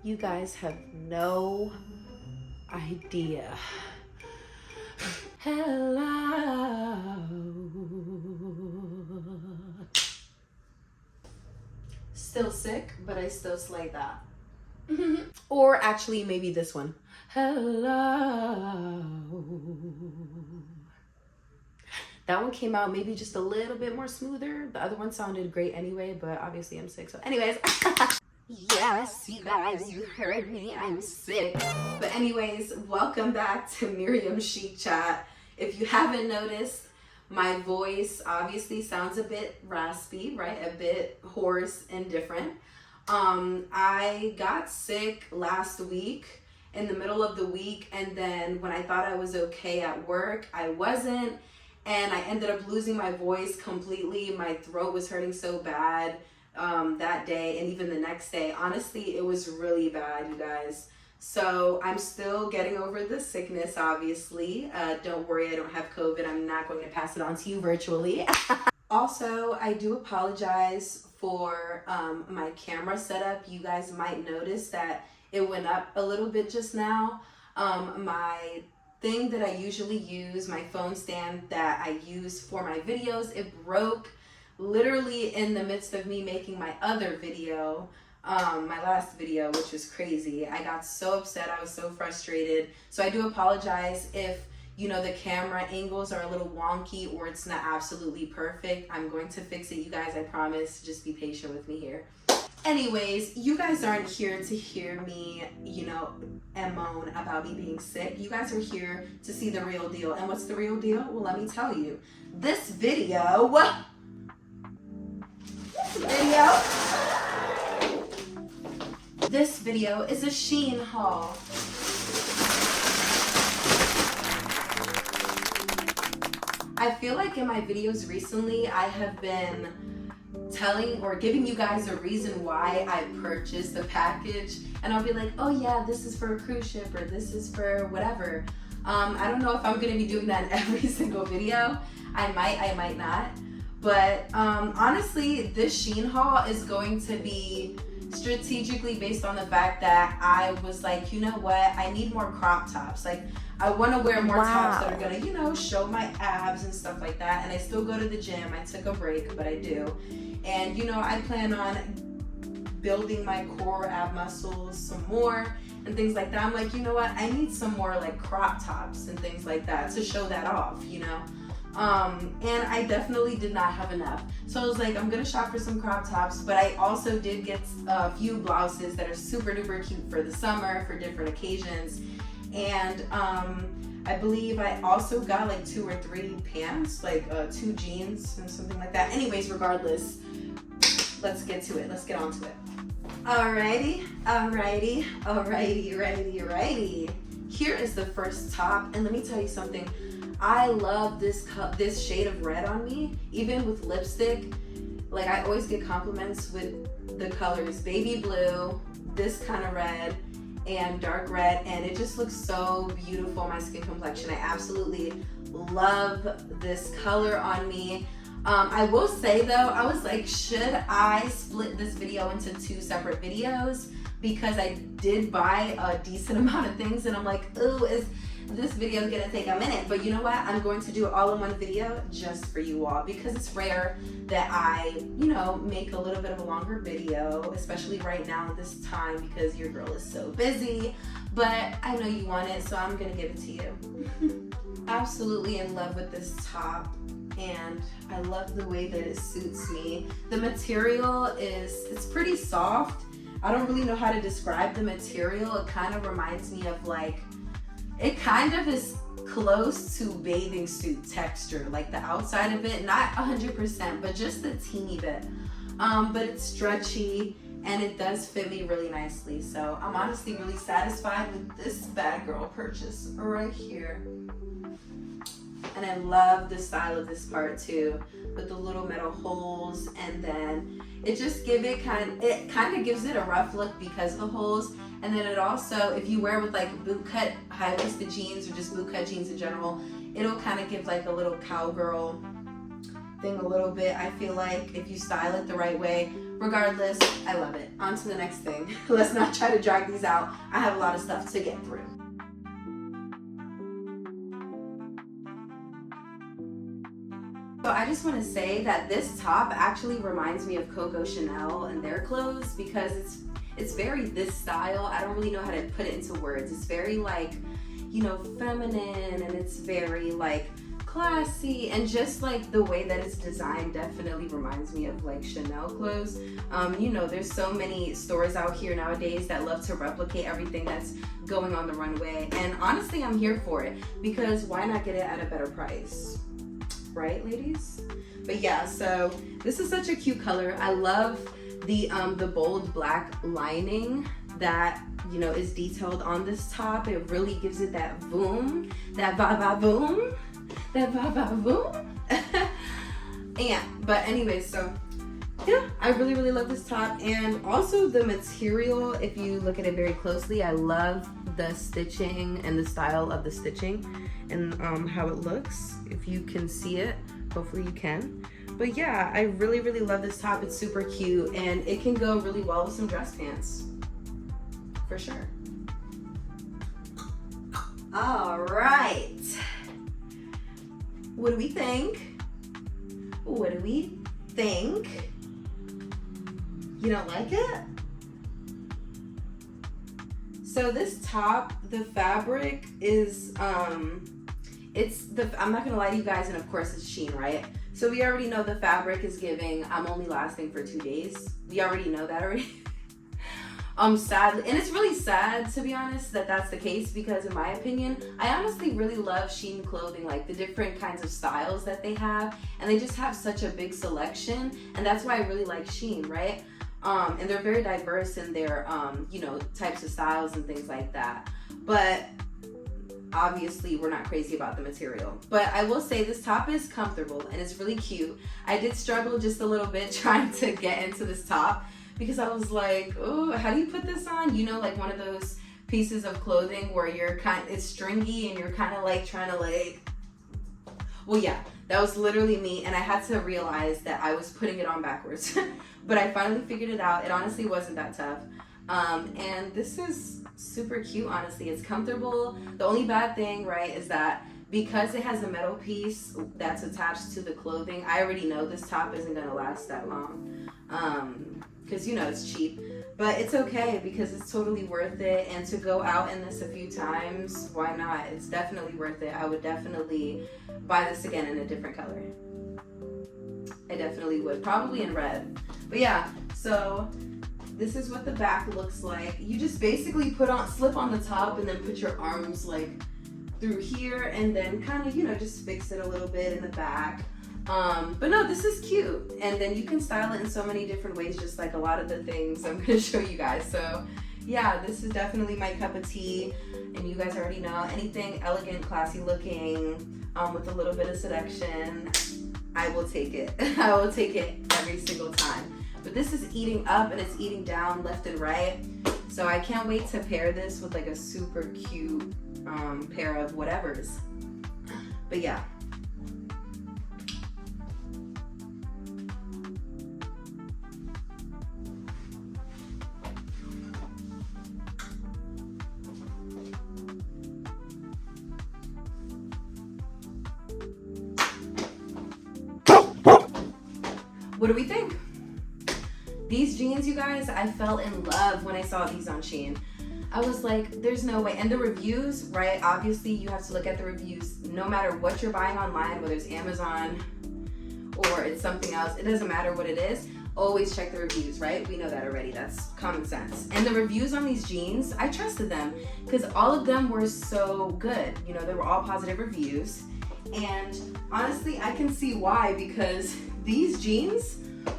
You guys have no idea. Hello. Still sick, but I still slay that. Or actually, maybe this one. Hello. That one came out maybe just a little bit more smoother. The other one sounded great anyway, but obviously I'm sick. So anyways. Yes, you guys, you heard me. I'm sick. But anyways, welcome back to Miriam's Chic Chat. If you haven't noticed, my voice obviously sounds a bit raspy, right? A bit hoarse and different. I got sick last week in the middle of the week, and then when I thought I was okay at work, I wasn't, and I ended up losing my voice completely. My throat was hurting so bad that day, and even the next day. Honestly, it was really bad, you guys. So I'm still getting over the sickness, obviously. Don't worry, I don't have COVID. I'm not going to pass it on to you virtually. Also, I do apologize for my camera setup. You guys might notice that it went up a little bit just now. My thing that I usually use, my phone stand that I use for my videos, it broke literally in the midst of me making my other video, my last video, which was crazy. I got so upset, I was so frustrated. So I do apologize if, you know, the camera angles are a little wonky or it's not absolutely perfect. I'm going to fix it, you guys, I promise. Just be patient with me here. Anyways, you guys aren't here to hear me, you know, and moan about me being sick. You guys are here to see the real deal. And what's the real deal? Well, let me tell you. This video is a Shein haul. I feel like in my videos recently, I have been telling or giving you guys a reason why I purchased the package, and I'll be like, oh yeah, this is for a cruise ship, or this is for whatever. I don't know if I'm gonna be doing that in every single video. I might not. But honestly, this Shein haul is going to be strategically based on the fact that I was like, you know what, I need more crop tops. Like, I want to wear more tops that are gonna, you know, show my abs and stuff like that. And I still go to the gym. I took a break, but I do. And you know, I plan on building my core ab muscles some more and things like that. I'm like, you know what, I need some more like crop tops and things like that to show that off, you know. And I definitely did not have enough. So I was like, I'm gonna shop for some crop tops, but I also did get a few blouses that are super duper cute for the summer, for different occasions. And I believe I also got like 2 or 3 pants, like 2 jeans and something like that. Anyways, regardless, let's get to it. Let's get on to it. Alrighty. Here is the first top, and let me tell you something. I love this shade of red on me, even with lipstick. Like, I always get compliments with the colors baby blue, this kind of red, and dark red, and it just looks so beautiful on my skin complexion. I absolutely love this color on me. I will say though, I was like, should I split this video into 2 separate videos? Because I did buy a decent amount of things, and I'm like, ooh, is this video is gonna take a minute? But you know what? I'm going to do it all in one video just for you all, because it's rare that I, you know, make a little bit of a longer video, especially right now at this time, because your girl is so busy. But I know you want it, so I'm gonna give it to you. Absolutely in love with this top, and I love the way that it suits me. The material it's pretty soft. I don't really know how to describe the material. It kind of reminds me of like, it kind of is close to bathing suit texture, like the outside of it, not 100%, but just a teeny bit. But it's stretchy and it does fit me really nicely. So I'm honestly really satisfied with this bad girl purchase right here. And I love the style of this part too, with the little metal holes, and then it just kind of gives it a rough look because of the holes. And then it also, if you wear with like bootcut high-waisted jeans or just bootcut jeans in general, it'll kind of give like a little cowgirl thing a little bit. I feel like if you style it the right way, regardless, I love it. On to the next thing. Let's not try to drag these out. I have a lot of stuff to get through. So I just want to say that this top actually reminds me of Coco Chanel and their clothes because it's very this style. I don't really know how to put it into words. It's very like, you know, feminine, and it's very like classy, and just like the way that it's designed definitely reminds me of like Chanel clothes. You know, there's so many stores out here nowadays that love to replicate everything that's going on the runway, and honestly I'm here for it because why not get it at a better price? Right, ladies? But yeah, so this is such a cute color. I love the bold black lining that, you know, is detailed on this top. It really gives it that boom, that va-va-boom, that va-va-boom. But anyways, so yeah, I really, really love this top. And also the material, if you look at it very closely, I love the stitching and the style of the stitching and how it looks. If you can see it, hopefully you can. But yeah, I really, really love this top. It's super cute, and it can go really well with some dress pants, for sure. All right. What do we think? What do we think? You don't like it? So this top, the fabric is, I'm not gonna lie to you guys, and of course it's Shein, right? So we already know the fabric is giving, I'm only lasting for 2 days. We already know that already. Sadly, and it's really sad to be honest that that's the case, because in my opinion, I honestly really love Shein clothing, like the different kinds of styles that they have, and they just have such a big selection, and that's why I really like Shein, right? And they're very diverse in their, you know, types of styles and things like that. But obviously we're not crazy about the material. But I will say this top is comfortable and it's really cute. I did struggle just a little bit trying to get into this top because I was like, oh, how do you put this on? You know, like one of those pieces of clothing where it's stringy and you're kind of like trying to like, well, yeah, that was literally me, and I had to realize that I was putting it on backwards. But I finally figured it out. It honestly wasn't that tough. And this is super cute, honestly. It's comfortable. The only bad thing, right, is that because it has a metal piece that's attached to the clothing, I already know this top isn't gonna last that long. Because you know it's cheap. But it's okay because it's totally worth it. And to go out in this a few times, why not? It's definitely worth it. I would definitely buy this again in a different color. I definitely would, probably in red. But yeah, so this is what the back looks like. You just basically slip on the top and then put your arms like through here and then kind of, you know, just fix it a little bit in the back. But no, this is cute. And then you can style it in so many different ways, just like a lot of the things I'm gonna show you guys. So yeah, this is definitely my cup of tea. And you guys already know, anything elegant, classy looking, with a little bit of seduction, I will take it. I will take it every single time. But this is eating up and it's eating down left and right. So I can't wait to pair this with like a super cute pair of whatevers. But yeah. What do we think? These jeans, you guys, I fell in love when I saw these on Shein. I was like, there's no way. And the reviews, right? Obviously, you have to look at the reviews. No matter what you're buying online, whether it's Amazon or it's something else, it doesn't matter what it is. Always check the reviews, right? We know that already. That's common sense. And the reviews on these jeans, I trusted them because all of them were so good. You know, they were all positive reviews. And honestly, I can see why, because these jeans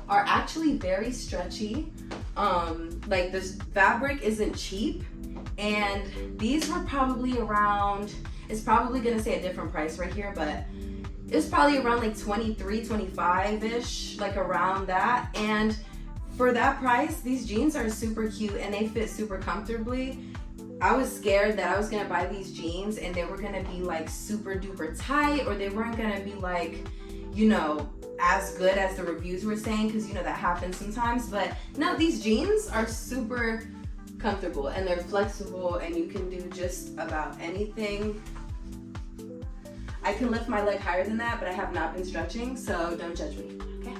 are actually very stretchy. Like this fabric isn't cheap, and these were probably around, it's probably gonna say a different price right here, but it's probably around like 23, 25-ish, like around that. And for that price, these jeans are super cute and they fit super comfortably. I was scared that I was gonna buy these jeans and they were gonna be like super duper tight, or they weren't gonna be like, you know, as good as the reviews were saying, because you know that happens sometimes. But no, these jeans are super comfortable and they're flexible and you can do just about anything. I can lift my leg higher than that, but I have not been stretching, so don't judge me, okay?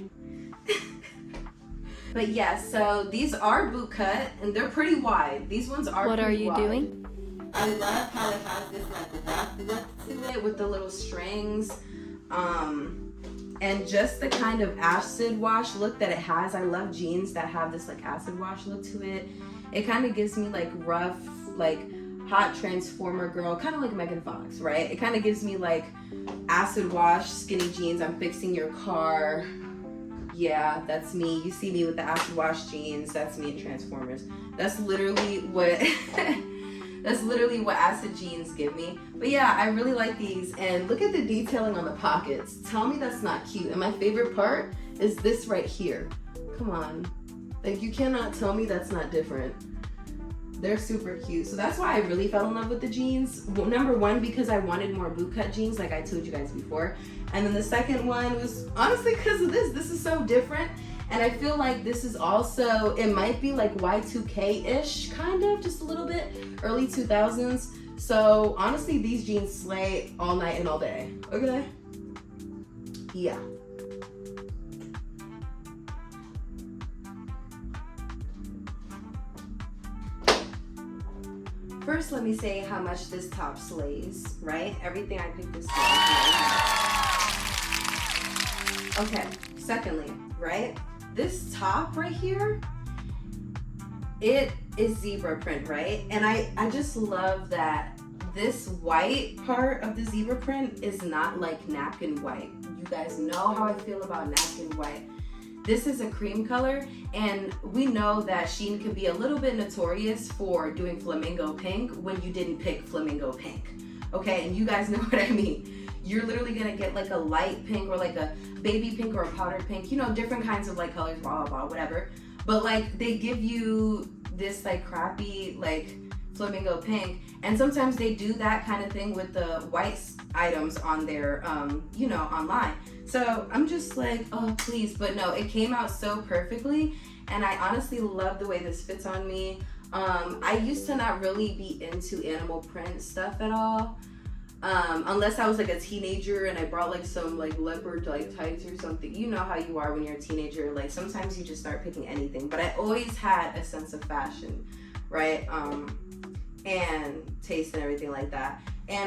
But yeah, so these are boot cut and they're pretty wide. These ones are What are you wide. doing? I love how it has this like rough look to it with the little strings. And just the kind of acid wash look that it has. I love jeans that have this like acid wash look to it. It kind of gives me like rough, like hot transformer girl, kind of like Megan Fox, right? It kind of gives me like acid wash, skinny jeans, I'm fixing your car. Yeah, that's me. You see me with the acid wash jeans. That's me in Transformers. That's literally what that's literally what acid jeans give me. But yeah, I really like these. And look at the detailing on the pockets. Tell me that's not cute. And my favorite part is this right here. Come on. Like, you cannot tell me that's not different. They're super cute. So that's why I really fell in love with the jeans. Well, number one, because I wanted more bootcut jeans, like I told you guys before. And then the second one was honestly because of this. This is so different. And I feel like this is also, it might be like Y2K-ish, kind of, just a little bit, early 2000s. So honestly, these jeans slay all night and all day, okay? Yeah. First, let me say how much this top slays, right? Everything I picked this slays. Okay, secondly, right? This top right here, it is zebra print, right? And I just love that this white part of the zebra print is not like napkin white. You guys know how I feel about napkin white. This is a cream color, and we know that Shein can be a little bit notorious for doing flamingo pink when you didn't pick flamingo pink, okay? And you guys know what I mean. You're literally gonna get like a light pink or like a baby pink or a powdered pink, you know, different kinds of like colors, blah, blah, blah, whatever. But like they give you this like crappy like flamingo pink, and sometimes they do that kind of thing with the white items on their, you know, online. So I'm just like, oh, please. But no, it came out so perfectly. And I honestly love the way this fits on me. I used to not really be into animal print stuff at all. Unless I was like a teenager and I brought like some like leopard like tights or something. You know how you are when you're a teenager. Like sometimes you just start picking anything. But I always had a sense of fashion, right? And taste and everything like that.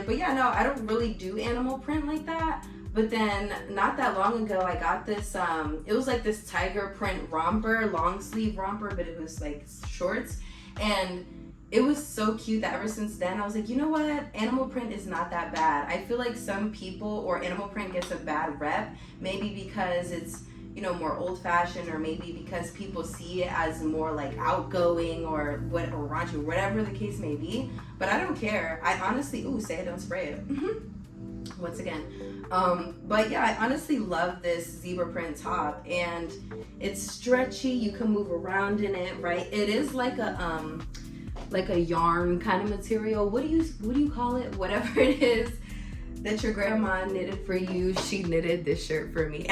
But yeah, no, I don't really do animal print like that. But then not that long ago, I got this, it was like this tiger print romper, long sleeve romper, but it was like shorts. And it was so cute that ever since then, I was like, you know what? Animal print is not that bad. I feel like some people, or animal print gets a bad rep, maybe because it's, you know, more old fashioned, or maybe because people see it as more like outgoing or what, or raunchy, whatever the case may be. But I don't care. I honestly, ooh, say it, don't spray it. Once again. But yeah, I honestly love this zebra print top, and it's stretchy. You can move around in it, right? It is like a yarn kind of material. What do you call it? Whatever it is that your grandma knitted for you, she knitted this shirt for me.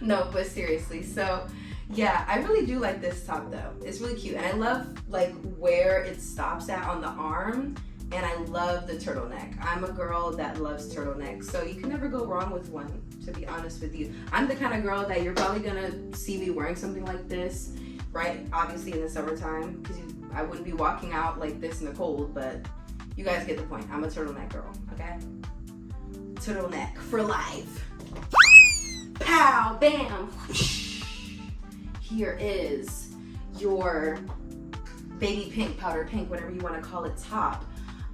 No, but seriously. So yeah, I really do like this top though. It's really cute, and I love like where it stops at on the arm. And I love the turtleneck. I'm a girl that loves turtlenecks, so you can never go wrong with one, to be honest with you. I'm the kind of girl that you're probably gonna see me wearing something like this, right? Obviously in the summertime, because I wouldn't be walking out like this in the cold, but you guys get the point. I'm a turtleneck girl, okay? Turtleneck for life. Pow, bam. Here is your baby pink, powder pink, whatever you want to call it, top.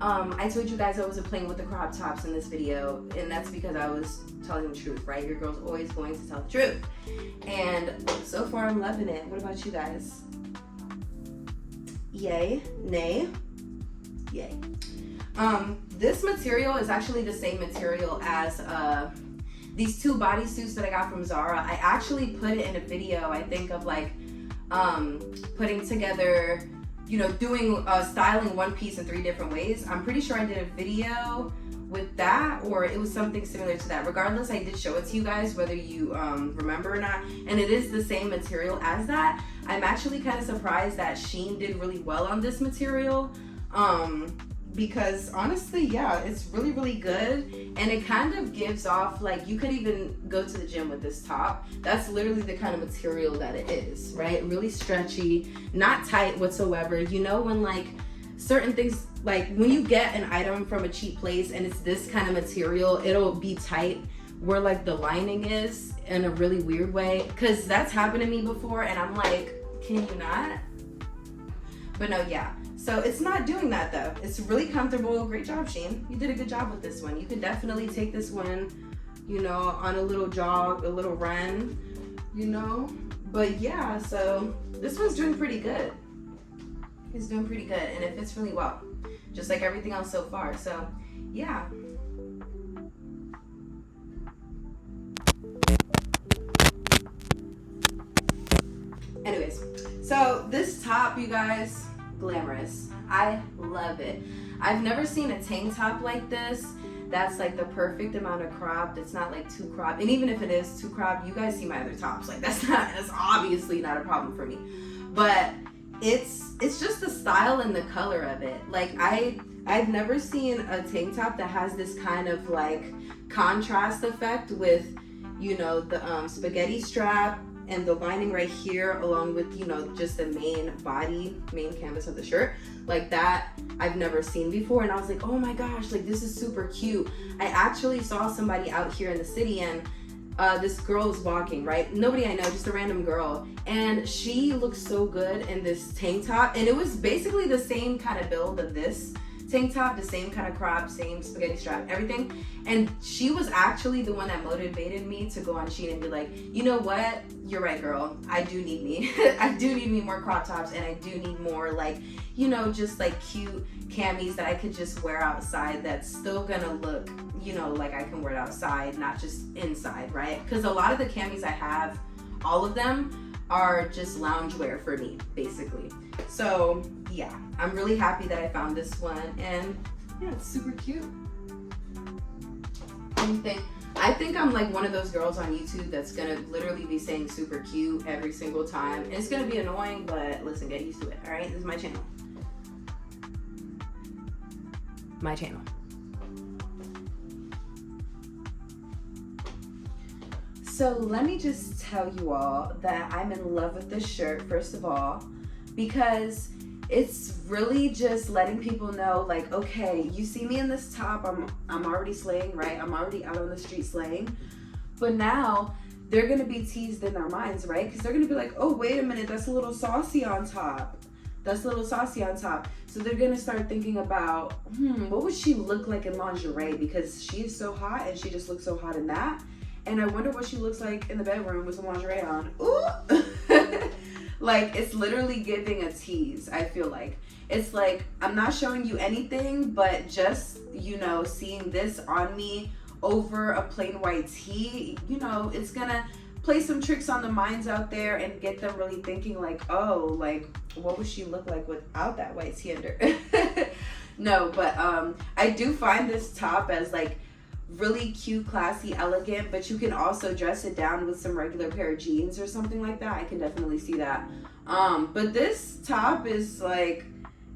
I told you guys I wasn't playing with the crop tops in this video, and that's because I was telling the truth, right? Your girl's always going to tell the truth. And so far I'm loving it. What about you guys? Yay, nay, yay. This material is actually the same material as these two bodysuits that I got from Zara. I actually put it in a video, I think, of like putting together, you know, doing styling one piece in 3 different ways. I'm pretty sure I did a video with that, or it was something similar to that. Regardless, I did show it to you guys, whether you remember or not, and it is the same material as that. I'm actually kind of surprised that Shein did really well on this material, because honestly, yeah, it's really, really good, and it kind of gives off, like, you could even go to the gym with this top. That's literally the kind of material that it is, right? Really stretchy, not tight whatsoever. You know, when like certain things, like when you get an item from a cheap place and it's this kind of material, it'll be tight where like the lining is in a really weird way, because that's happened to me before and I'm like, can you not? But no, yeah. So it's not doing that though. It's really comfortable. Great job, Shein. You did a good job with this one. You could definitely take this one, you know, on a little jog, a little run, you know. But yeah, so this one's doing pretty good. It's doing pretty good, and it fits really well, just like everything else so far. So yeah. Anyways, so this top, you guys, Glamorous. I love it. I've never seen a tank top like this that's like the perfect amount of crop. It's not like too cropped, and even if it is too cropped, you guys see my other tops, like that's obviously not a problem for me. But it's just the style and the color of it. Like I've never seen a tank top that has this kind of like contrast effect with, you know, the spaghetti strap and the lining right here, along with, you know, just the main canvas of the shirt. Like that I've never seen before, and I was like, oh my gosh, like this is super cute. I actually saw somebody out here in the city, and this girl is walking, right? Nobody I know, just a random girl, and she looks so good in this tank top, and it was basically the same kind of build of this tank top, the same kind of crop, same spaghetti strap, everything. And she was actually the one that motivated me to go on Shein and be like, you know what, you're right, girl, I do need me I do need me more crop tops, and I do need more, like, you know, just like cute camis that I could just wear outside that's still gonna look, you know, like I can wear it outside, not just inside, right? Because a lot of the camis I have, all of them are just loungewear for me, basically. So yeah, I'm really happy that I found this one, and yeah, it's super cute. I think I'm like one of those girls on YouTube that's gonna literally be saying super cute every single time, and it's gonna be annoying, but listen, get used to it. All right, this is my channel. My channel. So let me just tell you all that I'm in love with this shirt, first of all, because it's really just letting people know, like, okay, you see me in this top, I'm already slaying, right? I'm already out on the street slaying. But now they're gonna be teased in their minds, right? Because they're gonna be like, oh, wait a minute, that's a little saucy on top. That's a little saucy on top. So they're gonna start thinking about, what would she look like in lingerie? Because she is so hot and she just looks so hot in that. And I wonder what she looks like in the bedroom with some lingerie on. Ooh! Like, it's literally giving a tease, I feel like. It's like, I'm not showing you anything, but just, you know, seeing this on me over a plain white tee, you know, it's gonna play some tricks on the minds out there and get them really thinking like, oh, like, what would she look like without that white tee under? No, but I do find this top as like really cute, classy, elegant, but you can also dress it down with some regular pair of jeans or something like that. I can definitely see that. But this top is like,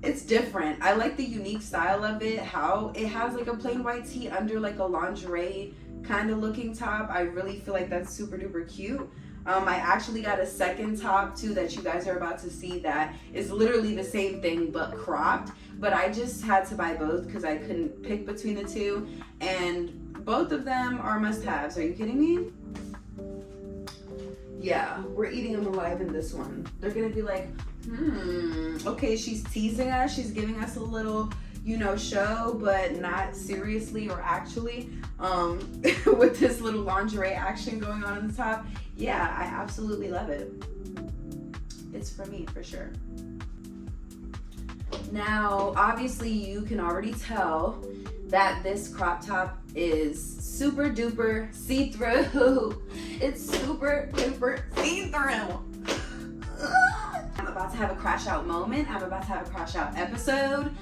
it's different. I like the unique style of it, how it has like a plain white tee under like a lingerie kind of looking top. I really feel like that's super duper cute. I actually got a second top too that you guys are about to see that is literally the same thing but cropped, but I just had to buy both because I couldn't pick between the two, and both of them are must-haves. Are you kidding me? Yeah, we're eating them alive in this one. They're gonna be like, okay, she's teasing us, she's giving us a little, you know, show, but not seriously or actually, with this little lingerie action going on the top. Yeah, I absolutely love it. It's for me, for sure. Now, obviously you can already tell that this crop top is super duper see-through. It's super duper see-through. I'm about to have a crash out moment. I'm about to have a crash out episode.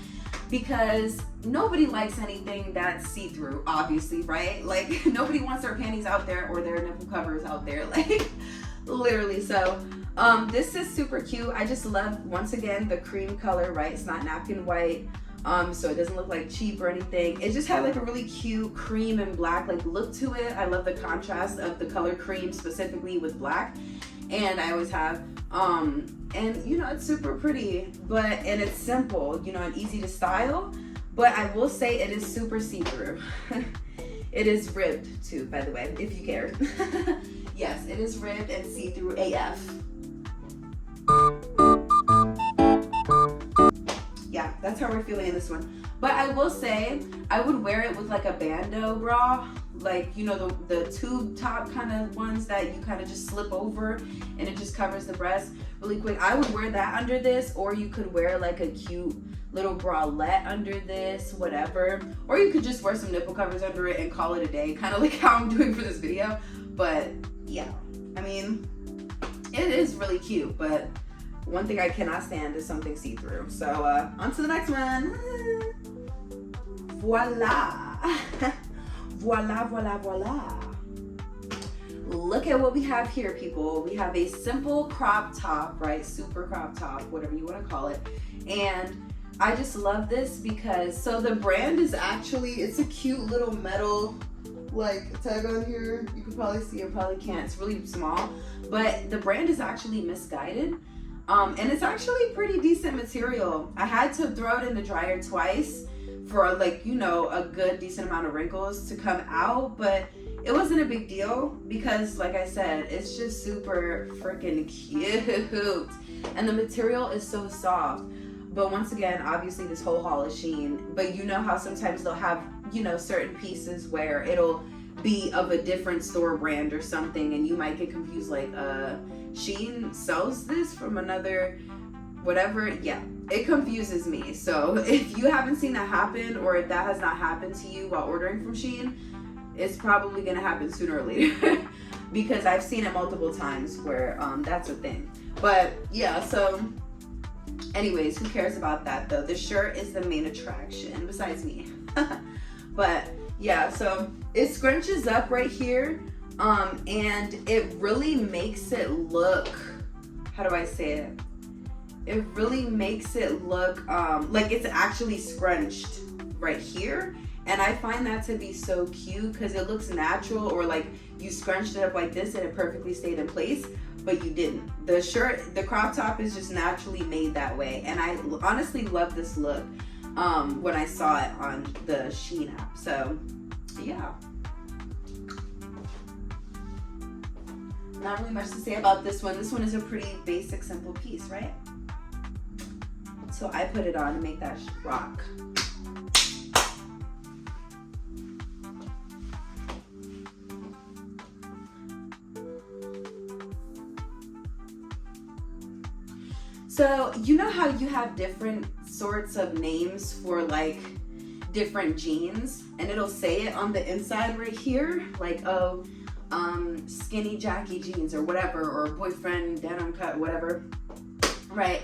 because nobody likes anything that's see-through, obviously, right? Like, nobody wants their panties out there or their nipple covers out there, like, literally. So this is super cute. I just love, once again, the cream color, right? It's not napkin white, so it doesn't look like cheap or anything. It just had like a really cute cream and black like look to it. I love the contrast of the color cream specifically with black, and I always have and you know, it's super pretty, and it's simple, you know, and easy to style. But I will say it is super see-through. It is ribbed too, by the way, if you care. Yes, it is ribbed and see-through AF. Yeah, that's how we're feeling in this one. But I will say, I would wear it with like a bandeau bra, like, you know, the tube top kind of ones that you kind of just slip over and it just covers the breast really quick. I would wear that under this, or you could wear like a cute little bralette under this, whatever. Or you could just wear some nipple covers under it and call it a day, kind of like how I'm doing for this video. But yeah, I mean, it is really cute, but one thing I cannot stand is something see-through. So on to the next one. Voila. Voila, voila, voila. Look at what we have here, people. We have a simple crop top, right? Super crop top, whatever you want to call it. And I just love this because, so the brand is actually, it's a cute little metal like tag on here. You can probably see it, probably can't. It's really small, but the brand is actually Misguided. And it's actually pretty decent material. I had to throw it in the dryer twice for like, you know, a good decent amount of wrinkles to come out, but it wasn't a big deal because, like I said, it's just super freaking cute. And the material is so soft. But once again, obviously this whole haul is Shein, but you know how sometimes they'll have, you know, certain pieces where it'll be of a different store brand or something, and you might get confused, like, Shein sells this from another whatever. Yeah, it confuses me. So if you haven't seen that happen, or if that has not happened to you while ordering from Shein, it's probably gonna happen sooner or later because I've seen it multiple times where that's a thing. But yeah, so anyways, who cares about that though? The shirt is the main attraction besides me. But yeah, so it scrunches up right here, and it really makes it look, how do I say it? It really makes it look like it's actually scrunched right here. And I find that to be so cute because it looks natural, or like you scrunched it up like this and it perfectly stayed in place, but you didn't. The shirt, the crop top is just naturally made that way. And I honestly love this look when I saw it on the Shein app. So yeah. Not really much to say about this one. This one is a pretty basic, simple piece, right? So I put it on to make that rock. So you know how you have different sorts of names for like different jeans, and it'll say it on the inside right here, like, oh, skinny Jackie jeans or whatever, or boyfriend denim cut, whatever, right?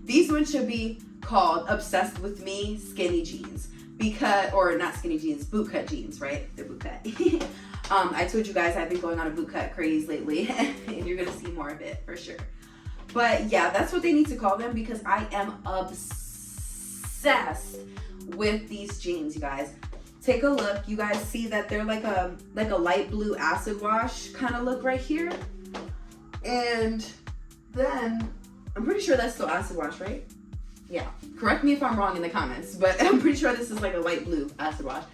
These ones should be called Obsessed With Me Skinny Jeans, because, or not skinny jeans, bootcut jeans, right? They're bootcut. I told you guys I've been going on a bootcut craze lately, and you're gonna see more of it for sure. But yeah, that's what they need to call them because I am obsessed with these jeans, you guys. Take a look. You guys see that they're like a light blue acid wash kind of look right here. And then I'm pretty sure that's still acid wash, right? Yeah. Correct me if I'm wrong in the comments, but I'm pretty sure this is like a light blue acid wash.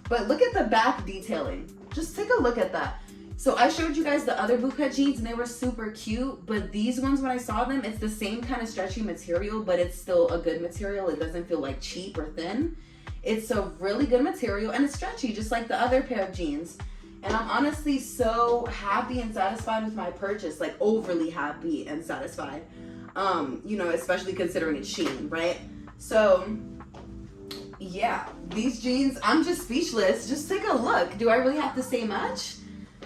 But look at the back detailing. Just take a look at that. So I showed you guys the other bootcut jeans and they were super cute, but these ones, when I saw them, it's the same kind of stretchy material, but it's still a good material. It doesn't feel like cheap or thin. It's a really good material and it's stretchy, just like the other pair of jeans. And I'm honestly so happy and satisfied with my purchase, like overly happy and satisfied. You know, especially considering it's Shein, right? So yeah, these jeans, I'm just speechless. Just take a look. Do I really have to say much?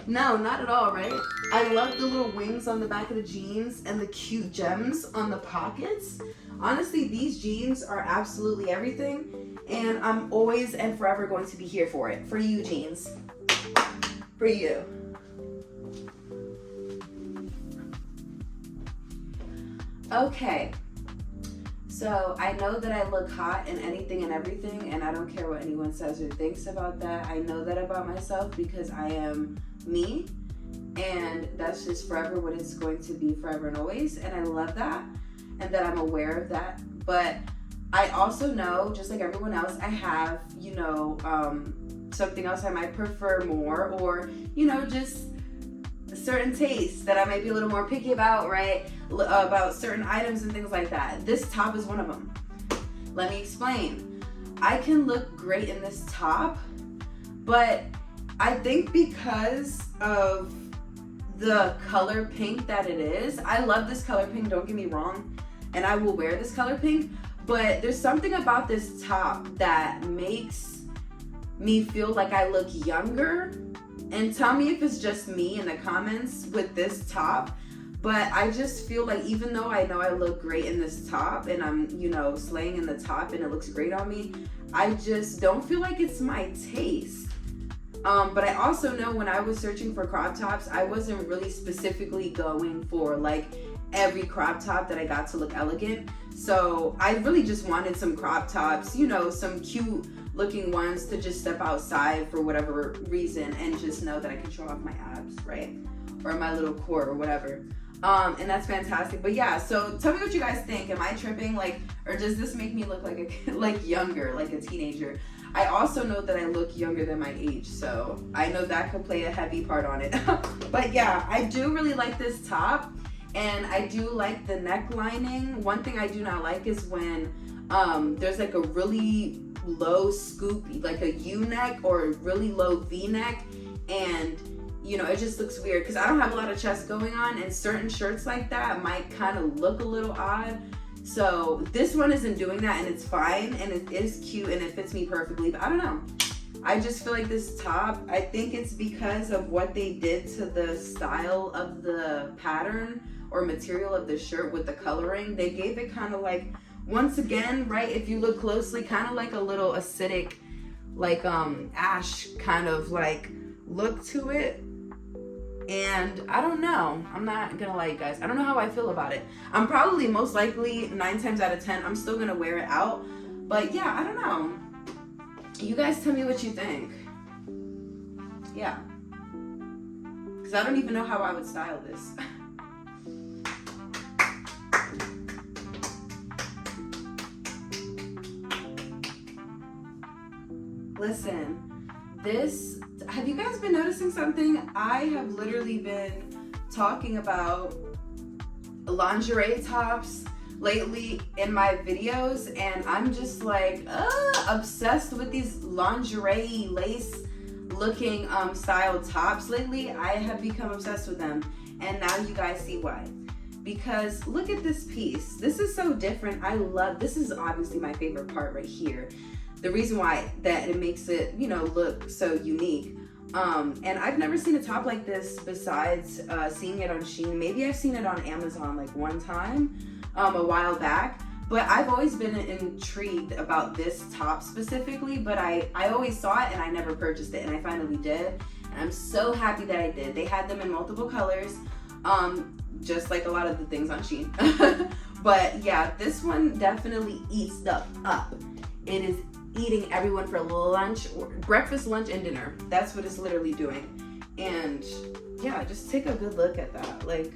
No, not at all, right? I love the little wings on the back of the jeans and the cute gems on the pockets. Honestly, these jeans are absolutely everything. And I'm always and forever going to be here for it. For you, jeans. For you. Okay. So I know that I look hot in anything and everything, and I don't care what anyone says or thinks about that. I know that about myself because I am me, and that's just forever what it's going to be forever and always. And I love that, and that I'm aware of that. But I also know, just like everyone else, I have, you know, something else I might prefer more, or, you know, just certain tastes that I might be a little more picky about, right? About certain items and things like that. This top is one of them. Let me explain. I can look great in this top, but I think because of the color pink that it is, I love this color pink, don't get me wrong, and I will wear this color pink, but there's something about this top that makes me feel like I look younger. And tell me if it's just me in the comments with this top, but I just feel like even though I know I look great in this top and I'm, you know, slaying in the top and it looks great on me, I just don't feel like it's my taste. But I also know when I was searching for crop tops, I wasn't really specifically going for like every crop top that I got to look elegant. So I really just wanted some crop tops, you know, some cute looking ones to just step outside for whatever reason and just know that I can show off my abs, right? Or my little core or whatever. And that's fantastic. But yeah, so tell me what you guys think. Am I tripping, like, or does this make me look like a like younger, like a teenager? I also know that I look younger than my age, so I know that could play a heavy part on it. But yeah, I do really like this top, and I do like the neck lining. One thing I do not like is when there's like a really low scoop, like a U-neck or a really low V-neck, and you know, it just looks weird because I don't have a lot of chest going on, and certain shirts like that might kind of look a little odd. So this one isn't doing that, and it's fine, and it is cute, and it fits me perfectly. But I don't know, I just feel like this top, I think it's because of what they did to the style of the pattern or material of the shirt with the coloring. They gave it kind of like, once again, right, if you look closely, kind of like a little acidic, like ash kind of like look to it. And I don't know, I'm not gonna lie, you guys, I don't know how I feel about it. I'm probably most likely 9 times out of 10 I'm still gonna wear it out, but yeah, I don't know. You guys tell me what you think. Yeah, because I don't even know how I would style this. Listen, this, have you guys been noticing something? I have literally been talking about lingerie tops lately in my videos, and I'm just like obsessed with these lingerie lace looking style tops lately. I have become obsessed with them, and now you guys see why. Because look at this piece. This is so different. I love, this is obviously my favorite part right here. The reason why that it makes it, you know, look so unique. And I've never seen a top like this besides seeing it on Shein. Maybe I've seen it on Amazon like one time a while back, but I've always been intrigued about this top specifically, but I always saw it and I never purchased it, and I finally did. And I'm so happy that I did. They had them in multiple colors, just like a lot of the things on Shein. But yeah, this one definitely eats stuff up. It is eating everyone for lunch, or breakfast, lunch, and dinner. That's what it's literally doing. And yeah, just take a good look at that. Like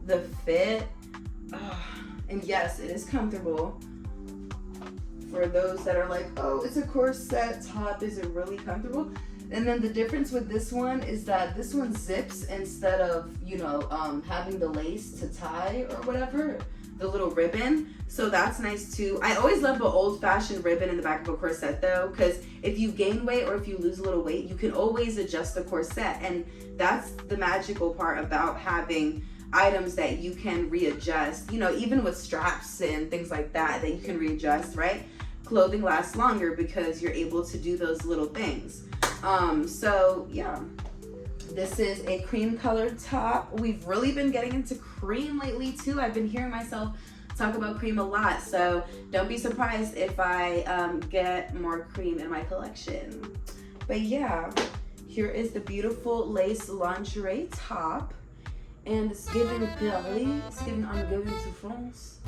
the fit, and yes, it is comfortable. For those that are like, oh, it's a corset top, is it really comfortable? And then the difference with this one is that this one zips instead of, you know, having the lace to tie or whatever, the little ribbon. So that's nice too. I always love an old-fashioned ribbon in the back of a corset though, because if you gain weight or if you lose a little weight, you can always adjust the corset. And that's the magical part about having items that you can readjust, you know, even with straps and things like that, that you can readjust, right? Clothing lasts longer because you're able to do those little things. So yeah, this is a cream colored top. We've really been getting into cream lately too. I've been hearing myself talk about cream a lot, so don't be surprised if I get more cream in my collection. But yeah, here is the beautiful lace lingerie top, and it's giving Paris. It's giving I'm going to France.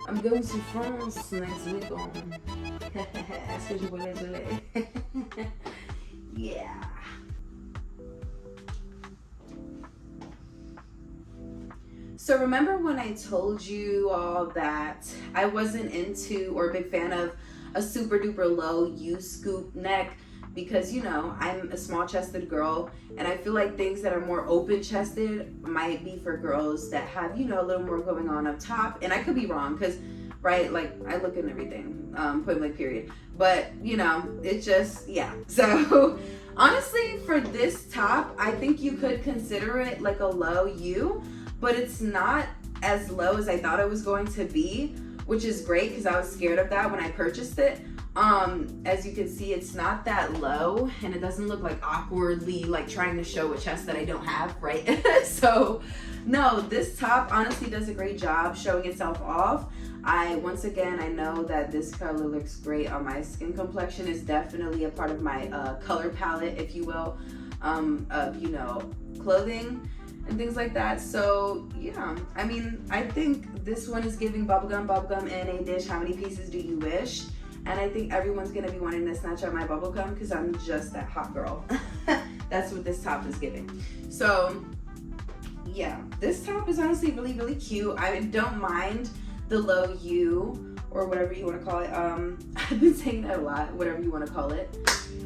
I'm going to France next week on. Est-ce que je vois les Yeah. So remember when I told you all that I wasn't into or a big fan of a super duper low U-scoop neck because, you know, I'm a small chested girl and I feel like things that are more open chested might be for girls that have, you know, a little more going on up top. And I could be wrong because, right, like I look at everything, point blank period. But, you know, it just, yeah. So honestly, for this top, I think you could consider it like a low U, but it's not as low as I thought it was going to be, which is great because I was scared of that when I purchased it. As you can see, it's not that low and it doesn't look like awkwardly like trying to show a chest that I don't have, right? So no, this top honestly does a great job showing itself off. Once again, I know that this color looks great on my skin complexion. It's definitely a part of my color palette, if you will, of, you know, clothing and things like that. So yeah, I mean, I think this one is giving bubblegum in a dish. How many pieces do you wish? And I think everyone's gonna be wanting to snatch up my bubblegum because I'm just that hot girl. That's what this top is giving. So yeah, this top is honestly really, really cute. I don't mind the low U or whatever you want to call it. I've been saying that a lot, whatever you want to call it.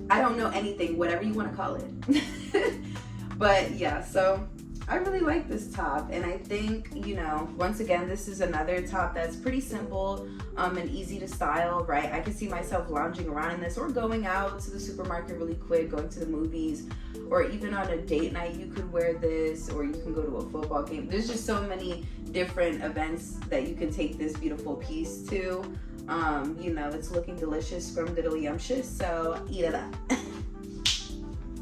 I don't know anything, whatever you want to call it. But yeah, so I really like this top, and I think, you know, once again, this is another top that's pretty simple and easy to style, right? I can see myself lounging around in this or going out to the supermarket really quick, going to the movies, or even on a date night, you could wear this, or you can go to a football game. There's just so many different events that you can take this beautiful piece to. You know, it's looking delicious, scrumdiddly-yumptious, so eat it up.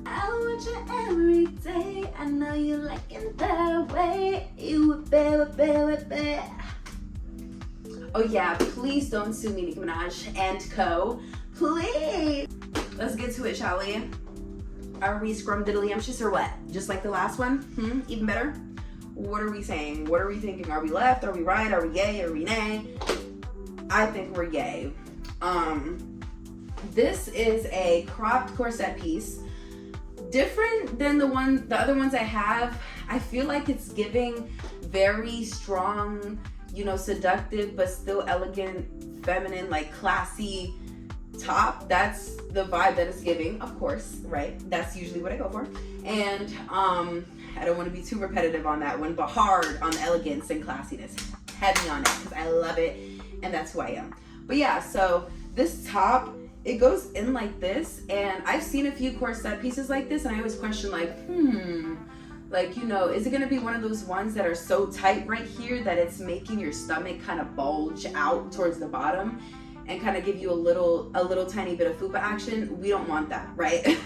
I want you every day. I know you like it that way. You would be. Oh yeah, please don't sue me, Nicki Minaj and co. Please. Let's get to it, shall we? Are we scrumdiddly-yumptious or what? Just like the last one? Even better? What are we saying? What are we thinking? Are we left? Are we right? Are we yay? Are we nay? I think we're yay. This is a cropped corset piece. Different than the other ones I have. I feel like it's giving very strong, you know, seductive but still elegant, feminine, like classy top. That's the vibe that it's giving, of course, right? That's usually what I go for. And I don't want to be too repetitive on that one, but hard on the elegance and classiness. Heavy on it because I love it and that's who I am. But yeah, so this top, it goes in like this, and I've seen a few corset pieces like this, and I always question like, like, you know, is it gonna be one of those ones that are so tight right here that it's making your stomach kind of bulge out towards the bottom and kind of give you a little tiny bit of fupa action? We don't want that, right?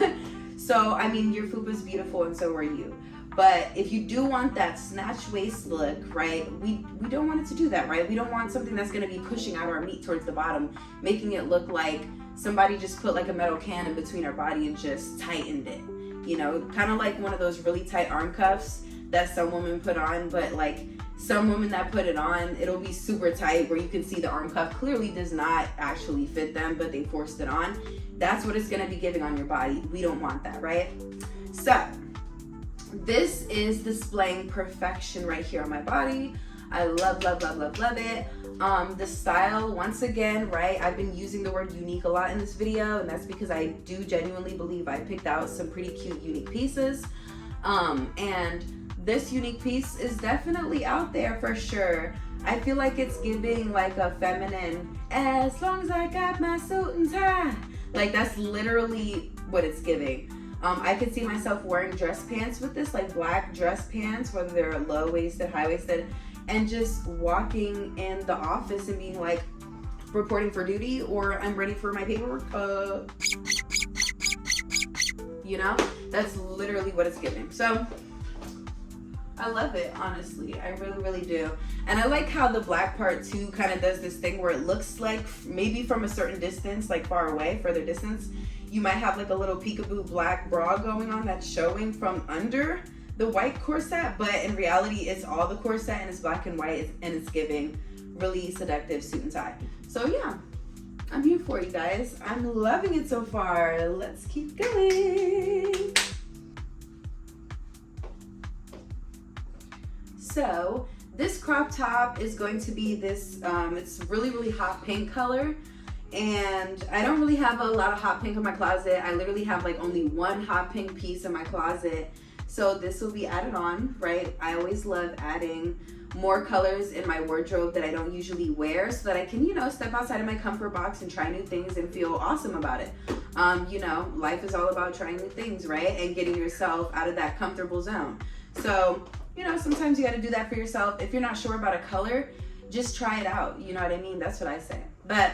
So, I mean, your fupa is beautiful and so are you. But if you do want that snatch waist look, right, we don't want it to do that, right? We don't want something that's gonna be pushing out our meat towards the bottom, making it look like somebody just put like a metal can in between our body and just tightened it. You know, kind of like one of those really tight arm cuffs that some women put on, but like some women that put it on, it'll be super tight where you can see the arm cuff clearly does not actually fit them, but they forced it on. That's what it's gonna be giving on your body. We don't want that, right? So this is displaying perfection right here on my body. I love, love, love, love, love it. The style, once again, right, I've been using the word unique a lot in this video, and that's because I do genuinely believe I picked out some pretty cute unique pieces. And this unique piece is definitely out there for sure. I feel like it's giving like a feminine, as long as I got my suit and tie. Like that's literally what it's giving. I could see myself wearing dress pants with this, like black dress pants, whether they're low-waisted, high-waisted, and just walking in the office and being like, reporting for duty, or I'm ready for my paperwork. You know, that's literally what it's giving. So I love it, honestly. I really, really do. And I like how the black part too kind of does this thing where it looks like maybe from a certain distance, like far away, further distance, you might have like a little peekaboo black bra going on that's showing from under the white corset, but in reality it's all the corset and it's black and white and it's giving really seductive suit and tie. So yeah, I'm here for you guys. I'm loving it so far. Let's keep going. So this crop top is going to be this, it's really, really hot pink color. And I don't really have a lot of hot pink in my closet. I literally have like only one hot pink piece in my closet. So this will be added on, right? I always love adding more colors in my wardrobe that I don't usually wear so that I can, you know, step outside of my comfort box and try new things and feel awesome about it. You know, life is all about trying new things, right? And getting yourself out of that comfortable zone. So, you know, sometimes you got to do that for yourself. If you're not sure about a color, just try it out. You know what I mean? That's what I say. But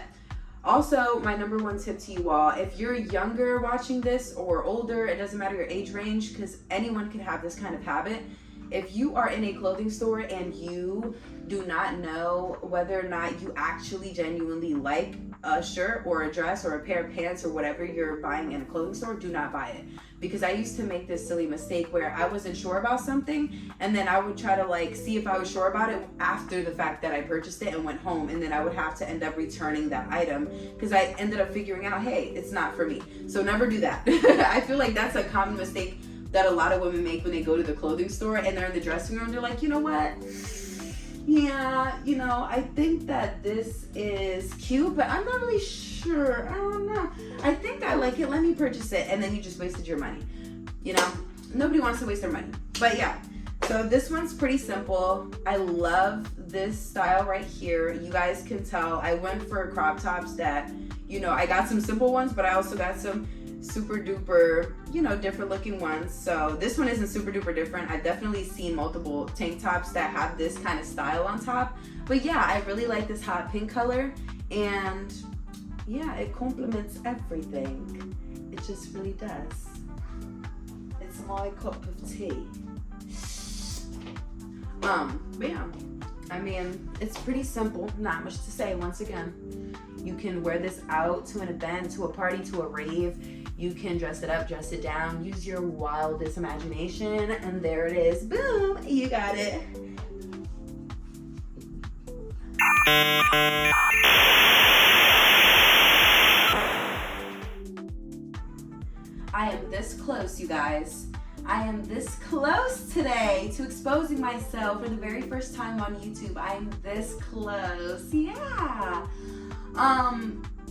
also, my number one tip to you all, if you're younger watching this or older, it doesn't matter your age range, because anyone can have this kind of habit. If you are in a clothing store and you do not know whether or not you actually genuinely like a shirt or a dress or a pair of pants or whatever you're buying in a clothing store, do not buy it. Because I used to make this silly mistake where I wasn't sure about something and then I would try to like see if I was sure about it after the fact that I purchased it and went home, and then I would have to end up returning that item because I ended up figuring out, hey, it's not for me. So never do that. I feel like that's a common mistake that a lot of women make when they go to the clothing store and they're in the dressing room. They're like, you know what? Yeah, you know, I think that this is cute, but I'm not really sure. I don't know. I think I like it. Let me purchase it. And then you just wasted your money. You know, nobody wants to waste their money. But yeah, so this one's pretty simple. I love this style right here. You guys can tell I went for crop tops that, you know, I got some simple ones, but I also got some super duper, you know, different looking ones. So this one isn't super duper different. I've definitely seen multiple tank tops that have this kind of style on top. But yeah, I really like this hot pink color, and yeah, it complements everything. It just really does. It's my cup of tea. But yeah, I mean, it's pretty simple, not much to say. Once again, you can wear this out to an event, to a party, to a rave. You can dress it up, dress it down, use your wildest imagination, and there it is. Boom, you got it. I am this close, you guys. I am this close today to exposing myself for the very first time on YouTube. I am this close, yeah.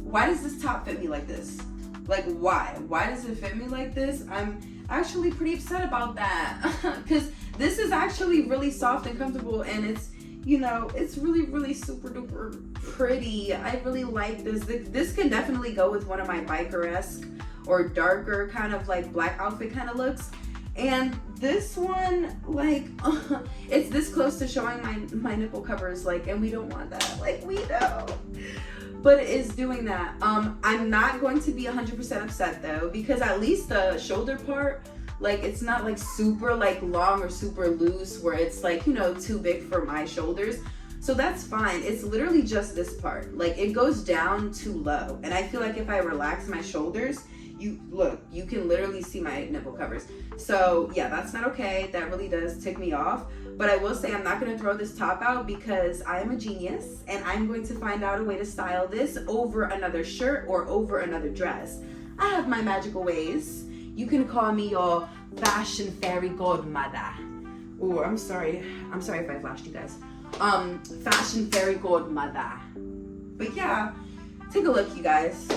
Why does this top fit me like this? Like, why? Why does it fit me like this? I'm actually pretty upset about that because this is actually really soft and comfortable, and it's, you know, it's really, really super duper pretty. I really like this. This can definitely go with one of my biker-esque or darker kind of like black outfit kind of looks. And this one, like, it's this close to showing my nipple covers, like, and we don't want that. Like, we don't. But it is doing that. I'm not going to be 100% upset though, because at least the shoulder part, like, it's not like super like long or super loose where it's like, you know, too big for my shoulders. So that's fine. It's literally just this part. Like, it goes down too low. And I feel like if I relax my shoulders, you can literally see my nipple covers. So yeah, that's not okay. That really does tick me off. But I will say I'm not going to throw this top out because I am a genius and I'm going to find out a way to style this over another shirt or over another dress. I have my magical ways. You can call me your fashion fairy godmother. Oh, I'm sorry if I flashed you guys. Fashion fairy godmother. But yeah, take a look, you guys.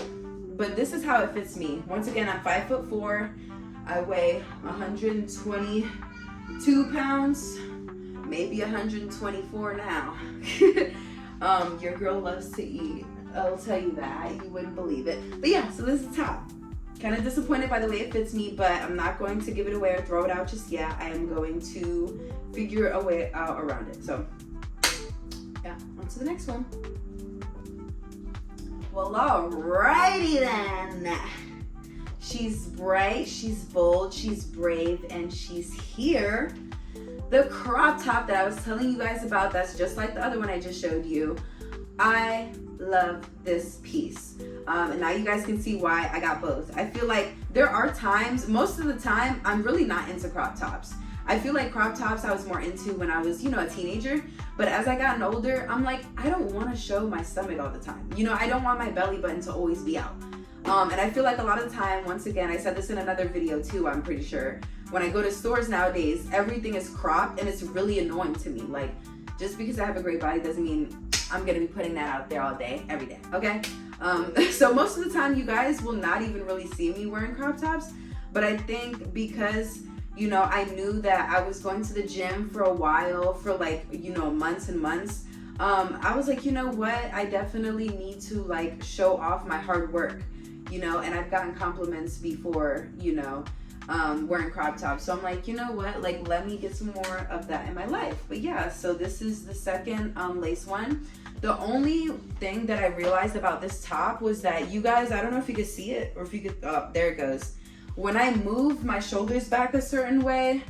But this is how it fits me. Once again, I'm 5'4". I weigh 122 pounds, maybe 124 now. Your girl loves to eat. I'll tell you that. You wouldn't believe it. But yeah, so this is the top. Kind of disappointed by the way it fits me, but I'm not going to give it away or throw it out just yet. I am going to figure a way out around it. So yeah, on to the next one. Well, alrighty then. She's bright, she's bold, she's brave, and she's here. the crop top that I was telling you guys about, that's just like the other one I just showed you. I love this piece. And now you guys can see why I got both. I feel like there are times, most of the time, I'm really not into crop tops. I feel like crop tops I was more into when I was, you know, a teenager. But as I gotten older, I'm like, I don't want to show my stomach all the time. You know, I don't want my belly button to always be out. And I feel like a lot of the time, once again, I said this in another video too, I'm pretty sure. When I go to stores nowadays, everything is cropped and it's really annoying to me. Like, just because I have a great body doesn't mean I'm gonna be putting that out there all day, every day, okay? So most of the time, you guys will not even really see me wearing crop tops. But I think because, you know, I knew that I was going to the gym for a while, for like, you know, months and months. I was like, you know what? I definitely need to like show off my hard work, you know, and I've gotten compliments before, you know, wearing crop tops. So I'm like, you know what? Like, let me get some more of that in my life. But yeah, so this is the second lace one. The only thing that I realized about this top was that you guys, I don't know if you could see it or if you could, oh, there it goes. When I move my shoulders back a certain way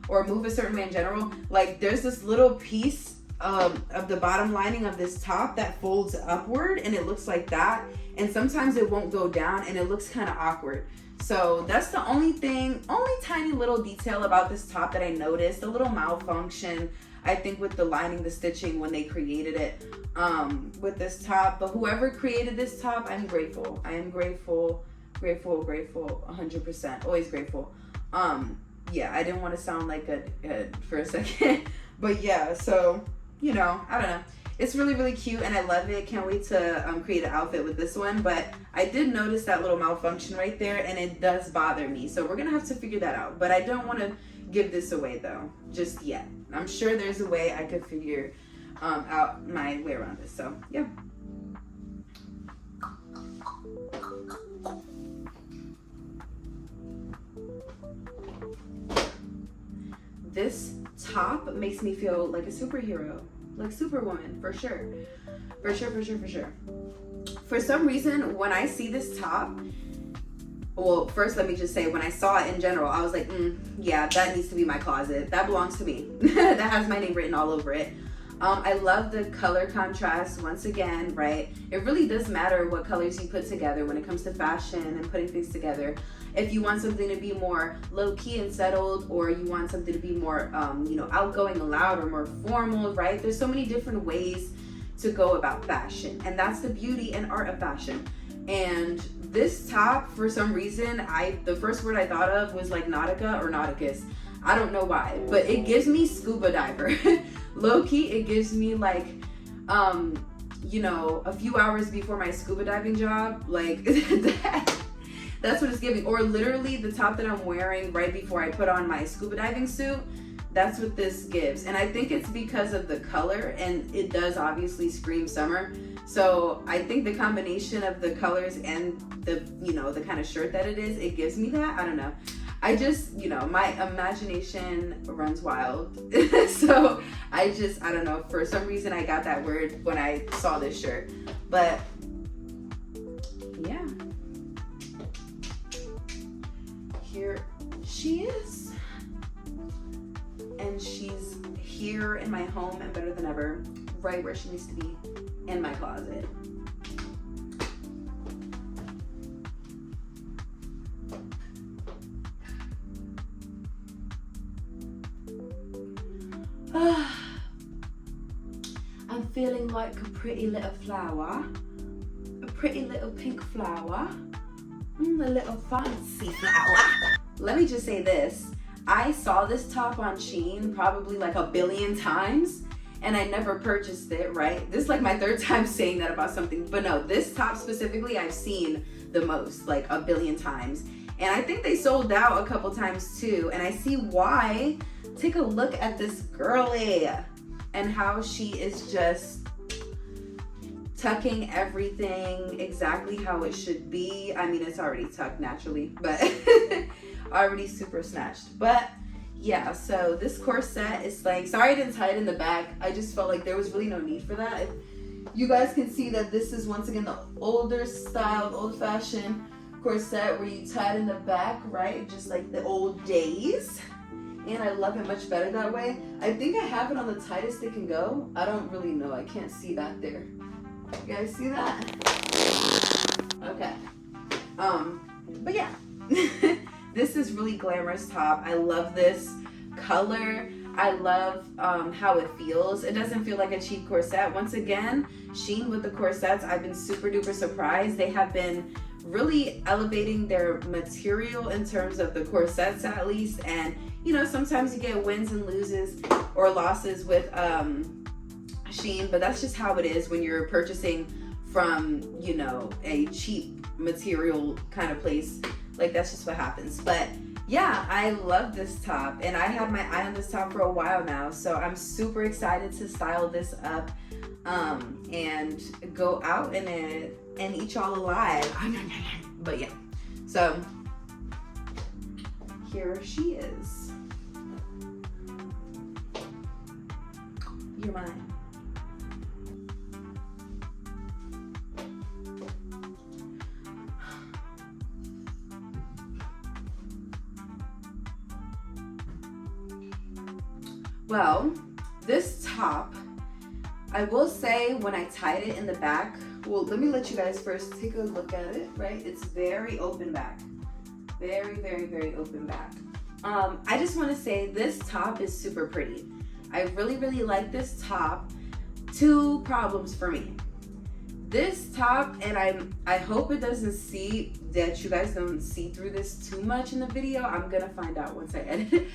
or move a certain way in general, like there's this little piece of the bottom lining of this top that folds upward and it looks like that. And sometimes it won't go down and it looks kind of awkward. So that's the only thing, only tiny little detail about this top that I noticed, a little malfunction, I think, with the lining, the stitching when they created it with this top. But whoever created this top, I'm grateful. I am grateful, 100%, always grateful. Yeah, I didn't want to sound like a for a second, but yeah, so, you know, I don't know. It's really, really cute and I love it. Can't wait to create an outfit with this one. But I did notice that little malfunction right there and it does bother me. So we're gonna have to figure that out. But I don't want to give this away though, just yet. I'm sure there's a way I could figure out my way around this. So yeah. This top makes me feel like a superhero. Like Superwoman, for sure. For sure. For some reason, when I see this top, well, first let me just say, when I saw it in general, I was like, yeah, that needs to be my closet. That belongs to me. That has my name written all over it. I love the color contrast once again, right? It really does matter what colors you put together when it comes to fashion and putting things together. If you want something to be more low-key and settled, or you want something to be more, you know, outgoing and loud or more formal, right? There's so many different ways to go about fashion, and that's the beauty and art of fashion. And this top, for some reason, the first word I thought of was like Nautica or Nauticus. I don't know why, but it gives me scuba diver. Low-key, it gives me like, you know, a few hours before my scuba diving job, like that's what it's giving. Or literally the top that I'm wearing right before I put on my scuba diving suit, that's what this gives. And I think it's because of the color, and it does obviously scream summer. So I think the combination of the colors and the, you know, the kind of shirt that it is, it gives me that. I don't know. I just, you know, my imagination runs wild. So I don't know, for some reason I got that word when I saw this shirt. But yeah, here she is. And she's here in my home and better than ever, right where she needs to be, in my closet. I'm feeling like a pretty little flower, a pretty little pink flower, a little fancy flower. Let me just say this. I saw this top on Shein probably like a billion times and I never purchased it, right? This is like my third time saying that about something, but no, this top specifically I've seen the most, like a billion times. And I think they sold out a couple times too, and I see why. Take a look at this girly and how she is just tucking everything exactly how it should be. I mean, it's already tucked naturally, but already super snatched. But yeah, so this corset is like, sorry I didn't tie it in the back. I just felt like there was really no need for that. You guys can see that this is once again the older style, old-fashioned corset where you tie it in the back, right? Just like the old days. and I love it much better that way. I think I have it on the tightest it can go. I don't really know. I can't see back there. You guys see that? Okay. But yeah. This is really glamorous top. I love this color. I love how it feels. It doesn't feel like a cheap corset. Once again, Shein with the corsets, I've been super duper surprised. They have been really elevating their material in terms of the corsets at least. And you know, sometimes you get wins and loses or losses with Shein, but that's just how it is when you're purchasing from, you know, a cheap material kind of place. Like, that's just what happens. But yeah, I love this top, and I had my eye on this top for a while now, so I'm super excited to style this up and go out in it and eat y'all alive. But yeah, so here she is. You're mine. Well, this top, I will say when I tied it in the back, well, let me let you guys first take a look at it, right? It's very open back. Very, very, very open back. I just want to say this top is super pretty. I really, really like this top. Two problems for me. This top, and I hope it doesn't see, that you guys don't see through this too much in the video. I'm gonna find out once I edit it.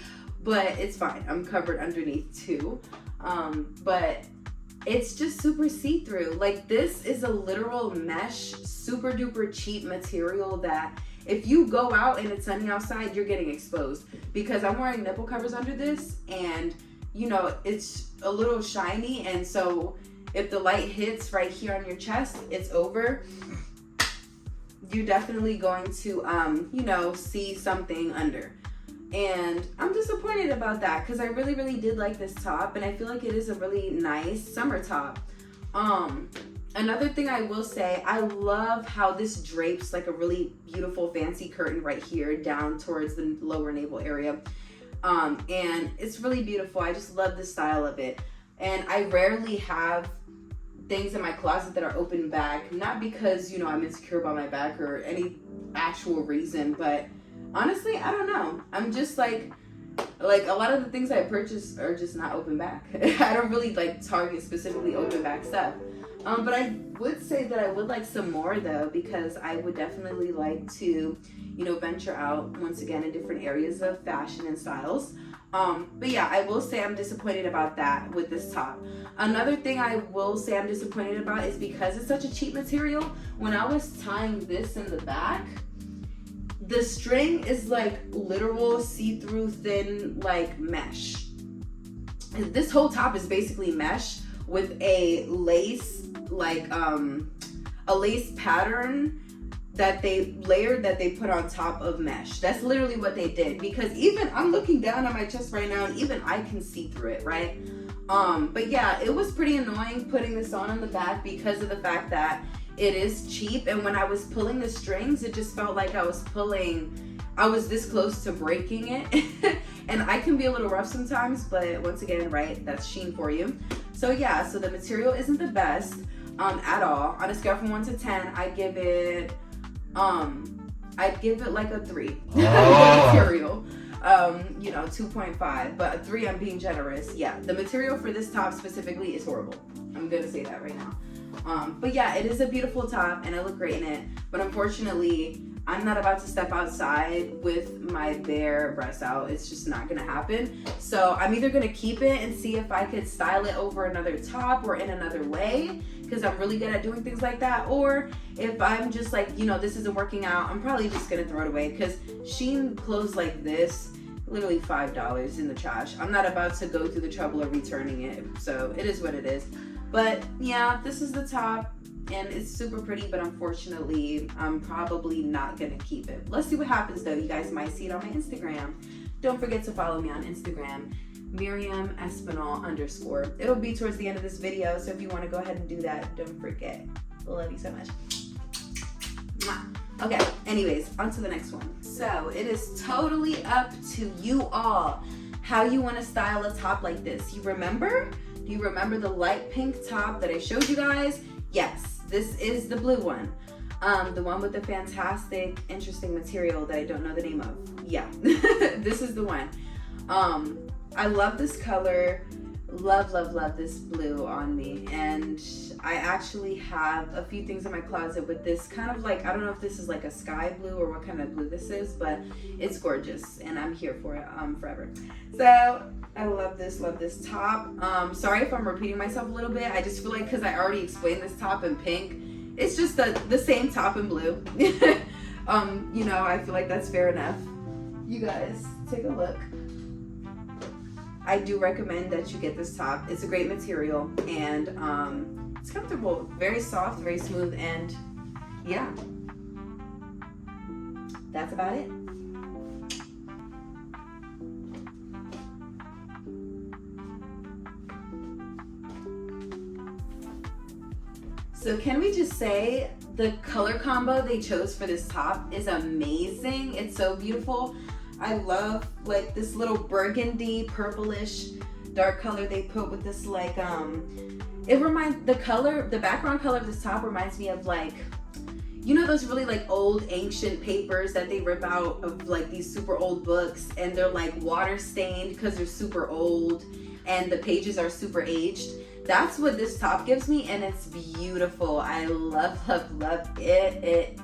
But it's fine, I'm covered underneath too. But it's just super see-through. Like, this is a literal mesh, super duper cheap material that if you go out and it's sunny outside, you're getting exposed. Because I'm wearing nipple covers under this, and you know, it's a little shiny, and so if the light hits right here on your chest, it's over. You're definitely going to, you know, see something under. And I'm disappointed about that because I really, really did like this top, and I feel like it is a really nice summer top. Another thing I will say, I love how this drapes like a really beautiful fancy curtain right here down towards the lower navel area. And it's really beautiful. I just love the style of it. And I rarely have things in my closet that are open back, not because, you know, I'm insecure about my back or any actual reason, but honestly, I don't know. I'm just like a lot of the things I purchase are just not open back. I don't really like target specifically open back stuff. But I would say that I would like some more though, because I would definitely like to, you know, venture out once again in different areas of fashion and styles. But yeah, I will say I'm disappointed about that with this top. Another thing I will say I'm disappointed about is because it's such a cheap material, when I was tying this in the back, the string is like literal see-through thin like mesh. This whole top is basically mesh with a lace, like a lace pattern that they layered, that they put on top of mesh. That's literally what they did, because even I'm looking down on my chest right now and even I can see through it, right? But yeah, it was pretty annoying putting this on in the back because of the fact that it is cheap, and when I was pulling the strings, it just felt like I was this close to breaking it. And I can be a little rough sometimes, but once again, right, that's Shein for you. So yeah, so the material isn't the best at all. On a scale from 1 to 10, I'd give it like a 3. Oh. Material. You know, 2.5, but a 3, I'm being generous. Yeah, the material for this top specifically is horrible. I'm gonna say that right now. But yeah, it is a beautiful top and I look great in it, but unfortunately I'm not about to step outside with my bare breasts out. It's just not gonna happen. So I'm either gonna keep it and see if I could style it over another top or in another way, because I'm really good at doing things like that, or if I'm just like, you know, this isn't working out, I'm probably just gonna throw it away, because Shein clothes like this, literally $5 in the trash. I'm not about to go through the trouble of returning it, so it is what it is. But yeah, this is the top, and it's super pretty, but unfortunately, I'm probably not gonna keep it. Let's see what happens though. You guys might see it on my Instagram. Don't forget to follow me on Instagram, Miriam Espinal _. It'll be towards the end of this video, so if you wanna go ahead and do that, don't forget. Love you so much. Mwah. Okay, anyways, on to the next one. So it is totally up to you all. how you want to style a top like this. You remember? Do you remember the light pink top that I showed you guys? Yes, this is the blue one. The one with the fantastic, interesting material that I don't know the name of. Yeah, this is the one. I love this color. Love, love, love this blue on me. And I actually have a few things in my closet with this kind of like, I don't know if this is like a sky blue or what kind of blue this is, but it's gorgeous and I'm here for it forever. So I love this top. Sorry if I'm repeating myself a little bit. I just feel like because I already explained this top in pink, it's just the same top in blue. You know, I feel like that's fair enough. You guys, take a look. I do recommend that you get this top. It's a great material and it's comfortable, very soft, very smooth, and yeah, that's about it. So can we just say the color combo they chose for this top is amazing. It's so beautiful. I love like this little burgundy purplish dark color they put with this like it reminds the background color of this top reminds me of like, you know, those really like old ancient papers that they rip out of like these super old books and they're like water stained because they're super old and the pages are super aged. That's what this top gives me and it's beautiful. I love, love, love it.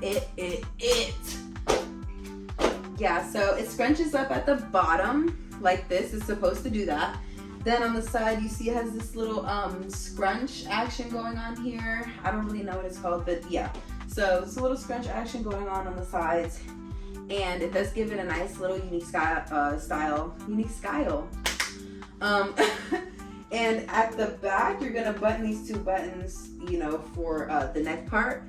Yeah, so it scrunches up at the bottom like this. It's supposed to do that. Then on the side, you see it has this little scrunch action going on here. I don't really know what it's called, but yeah. So it's a little scrunch action going on the sides. And it does give it a nice little unique style. And at the back, you're gonna button these two buttons, you know, for the neck part.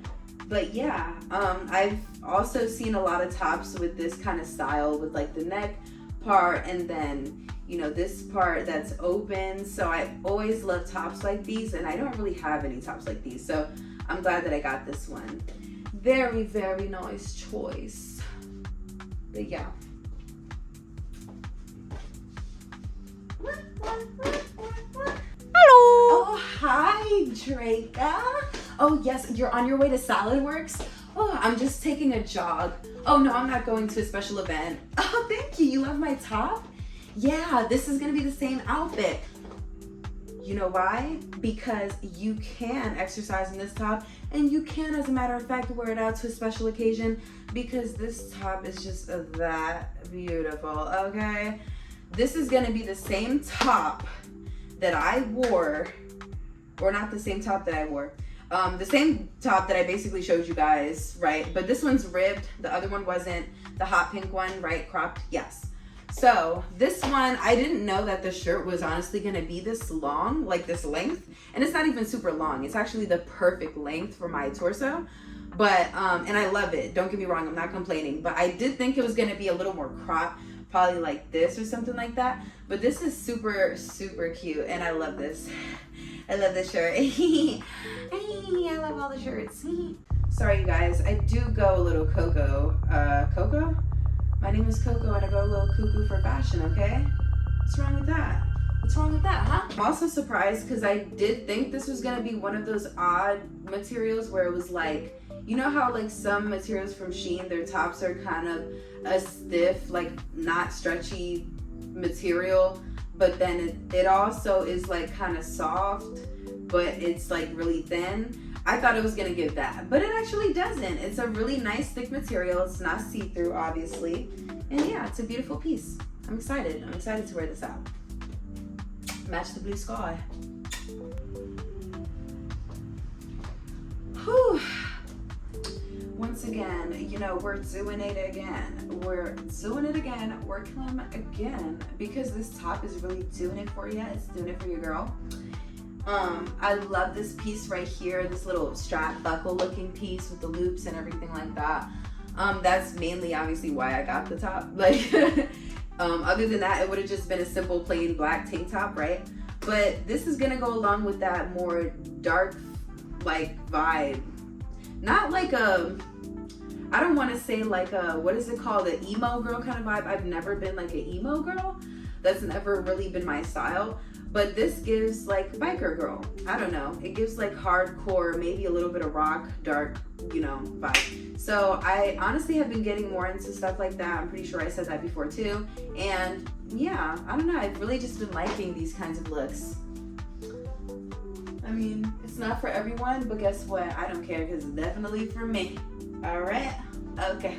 But yeah, I've also seen a lot of tops with this kind of style with like the neck part and then, you know, this part that's open. So I always love tops like these and I don't really have any tops like these. So I'm glad that I got this one. Very, very nice choice. But yeah. Hello. Oh, hi, Draca. Oh yes, you're on your way to Salad Works? Oh, I'm just taking a jog. Oh no, I'm not going to a special event. Oh, thank you. You love my top? Yeah, this is gonna be the same outfit. You know why? Because you can exercise in this top and you can, as a matter of fact, wear it out to a special occasion because this top is just that beautiful, okay? This is gonna be the same top that I wore, or not the same top that I wore, the same top that I basically showed you guys, right? But this one's ribbed, the other one wasn't. The hot pink one, right, cropped, yes. So this one, I didn't know that the shirt was honestly gonna be this long, like this length, and it's not even super long. It's actually the perfect length for my torso, but, and I love it. Don't get me wrong, I'm not complaining, but I did think it was gonna be a little more cropped, probably like this or something like that. But this is super, super cute, and I love this. I love this shirt. I love all the shirts. Sorry, you guys, I do go a little Coco. Coco? My name is Coco, and I go a little cuckoo for fashion, okay? What's wrong with that? What's wrong with that, huh? I'm also surprised because I did think this was gonna be one of those odd materials where it was like, you know how like some materials from Shein, their tops are kind of a stiff, like not stretchy material, but then it also is like kind of soft, but it's like really thin. I thought it was gonna give that, but it actually doesn't. It's a really nice thick material. It's not see-through, obviously. And yeah, it's a beautiful piece. I'm excited. I'm excited to wear this out. Match the blue sky. Whew. Once again, you know, we're doing it again. We're doing it again. We're killing again because this top is really doing it for you. It's doing it for your girl. I love this piece right here, this little strap buckle looking piece with the loops and everything like that. That's mainly obviously why I got the top. Like, other than that, it would have just been a simple plain black tank top, right? But this is gonna go along with that more dark, like, vibe. Not like a, I don't want to say like a, what is it called, an emo girl kind of vibe. I've never been like an emo girl, That's never really been my style. But this gives like biker girl. I don't know. It gives like hardcore, maybe a little bit of rock, dark, you know, vibe. So I honestly have been getting more into stuff like that. I'm pretty sure I said that before too. And yeah, I don't know. I've really just been liking these kinds of looks. I mean, it's not for everyone, but guess what? I don't care because it's definitely for me. All right? Okay.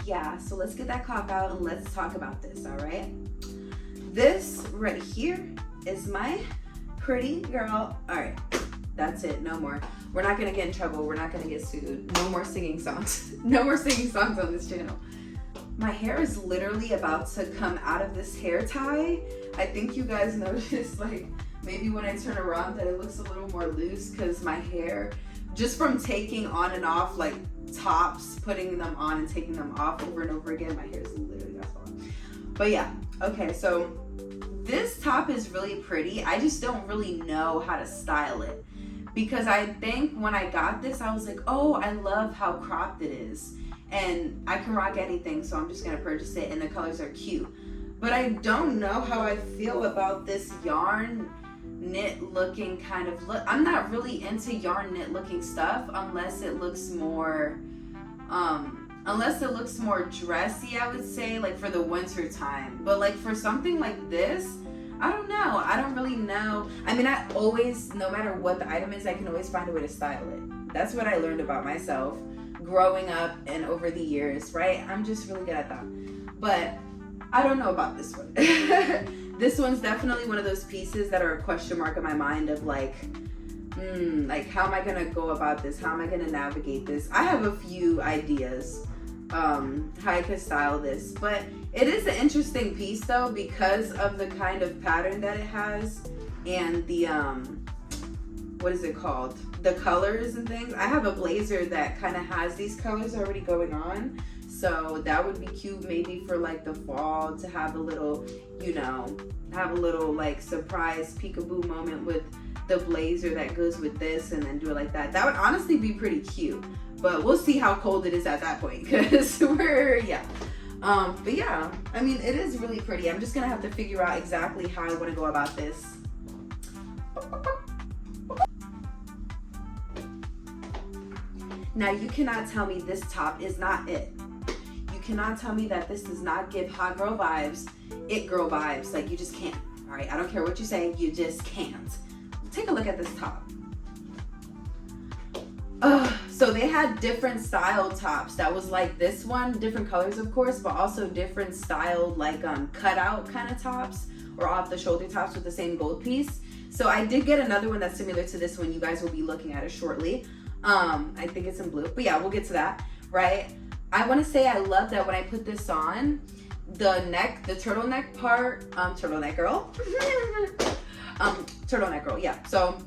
Yeah, so let's get that cough out and let's talk about this, all right? This right here is my pretty girl. All right, that's it, no more. We're not gonna get in trouble. We're not gonna get sued. No more singing songs. No more singing songs on this channel. My hair is literally about to come out of this hair tie. I think you guys noticed, like, maybe when I turn around that it looks a little more loose because my hair, just from taking on and off, like, tops, putting them on and taking them off over and over again, my hair is literally that long. But yeah, okay, so this top is really pretty. I just don't really know how to style it because I think when I got this, I was like, oh, I love how cropped it is and I can rock anything, so I'm just gonna purchase it and the colors are cute. But I don't know how I feel about this yarn knit looking kind of look. I'm not really into yarn knit looking stuff unless it looks more dressy, I would say, like for the winter time. But like for something like this, I don't know. I don't really know. I mean, I always, no matter what the item is, I can always find a way to style it. That's what I learned about myself growing up and over the years, right? I'm just really good at that. But I don't know about this one. This one's definitely one of those pieces that are a question mark in my mind of like how am I gonna go about this? How am I gonna navigate this? I have a few ideas how I could style this, but it is an interesting piece though because of the kind of pattern that it has and the what is it called? The colors and things. I have a blazer that kind of has these colors already going on. So that would be cute maybe for like the fall to have a little, you know, have a little like surprise peekaboo moment with the blazer that goes with this and then do it like that. That would honestly be pretty cute, but we'll see how cold it is at that point because we're, yeah. But yeah, I mean, it is really pretty. I'm just gonna have to figure out exactly how I wanna go about this. Now you cannot tell me this top is not it. Cannot tell me that this does not give hot girl vibes, it girl vibes. Like, you just can't. All right, I don't care what you say, you just can't. Take a look at this top. So they had different style tops that was like this one, different colors of course, but also different styled like cutout kind of tops or off the shoulder tops with the same gold piece. So I did get another one that's similar to this one. You guys will be looking at it shortly. I think it's in blue, but yeah, we'll get to that, right? I want to say I love that when I put this on, the neck, the turtleneck part, turtleneck girl, turtleneck girl, yeah. So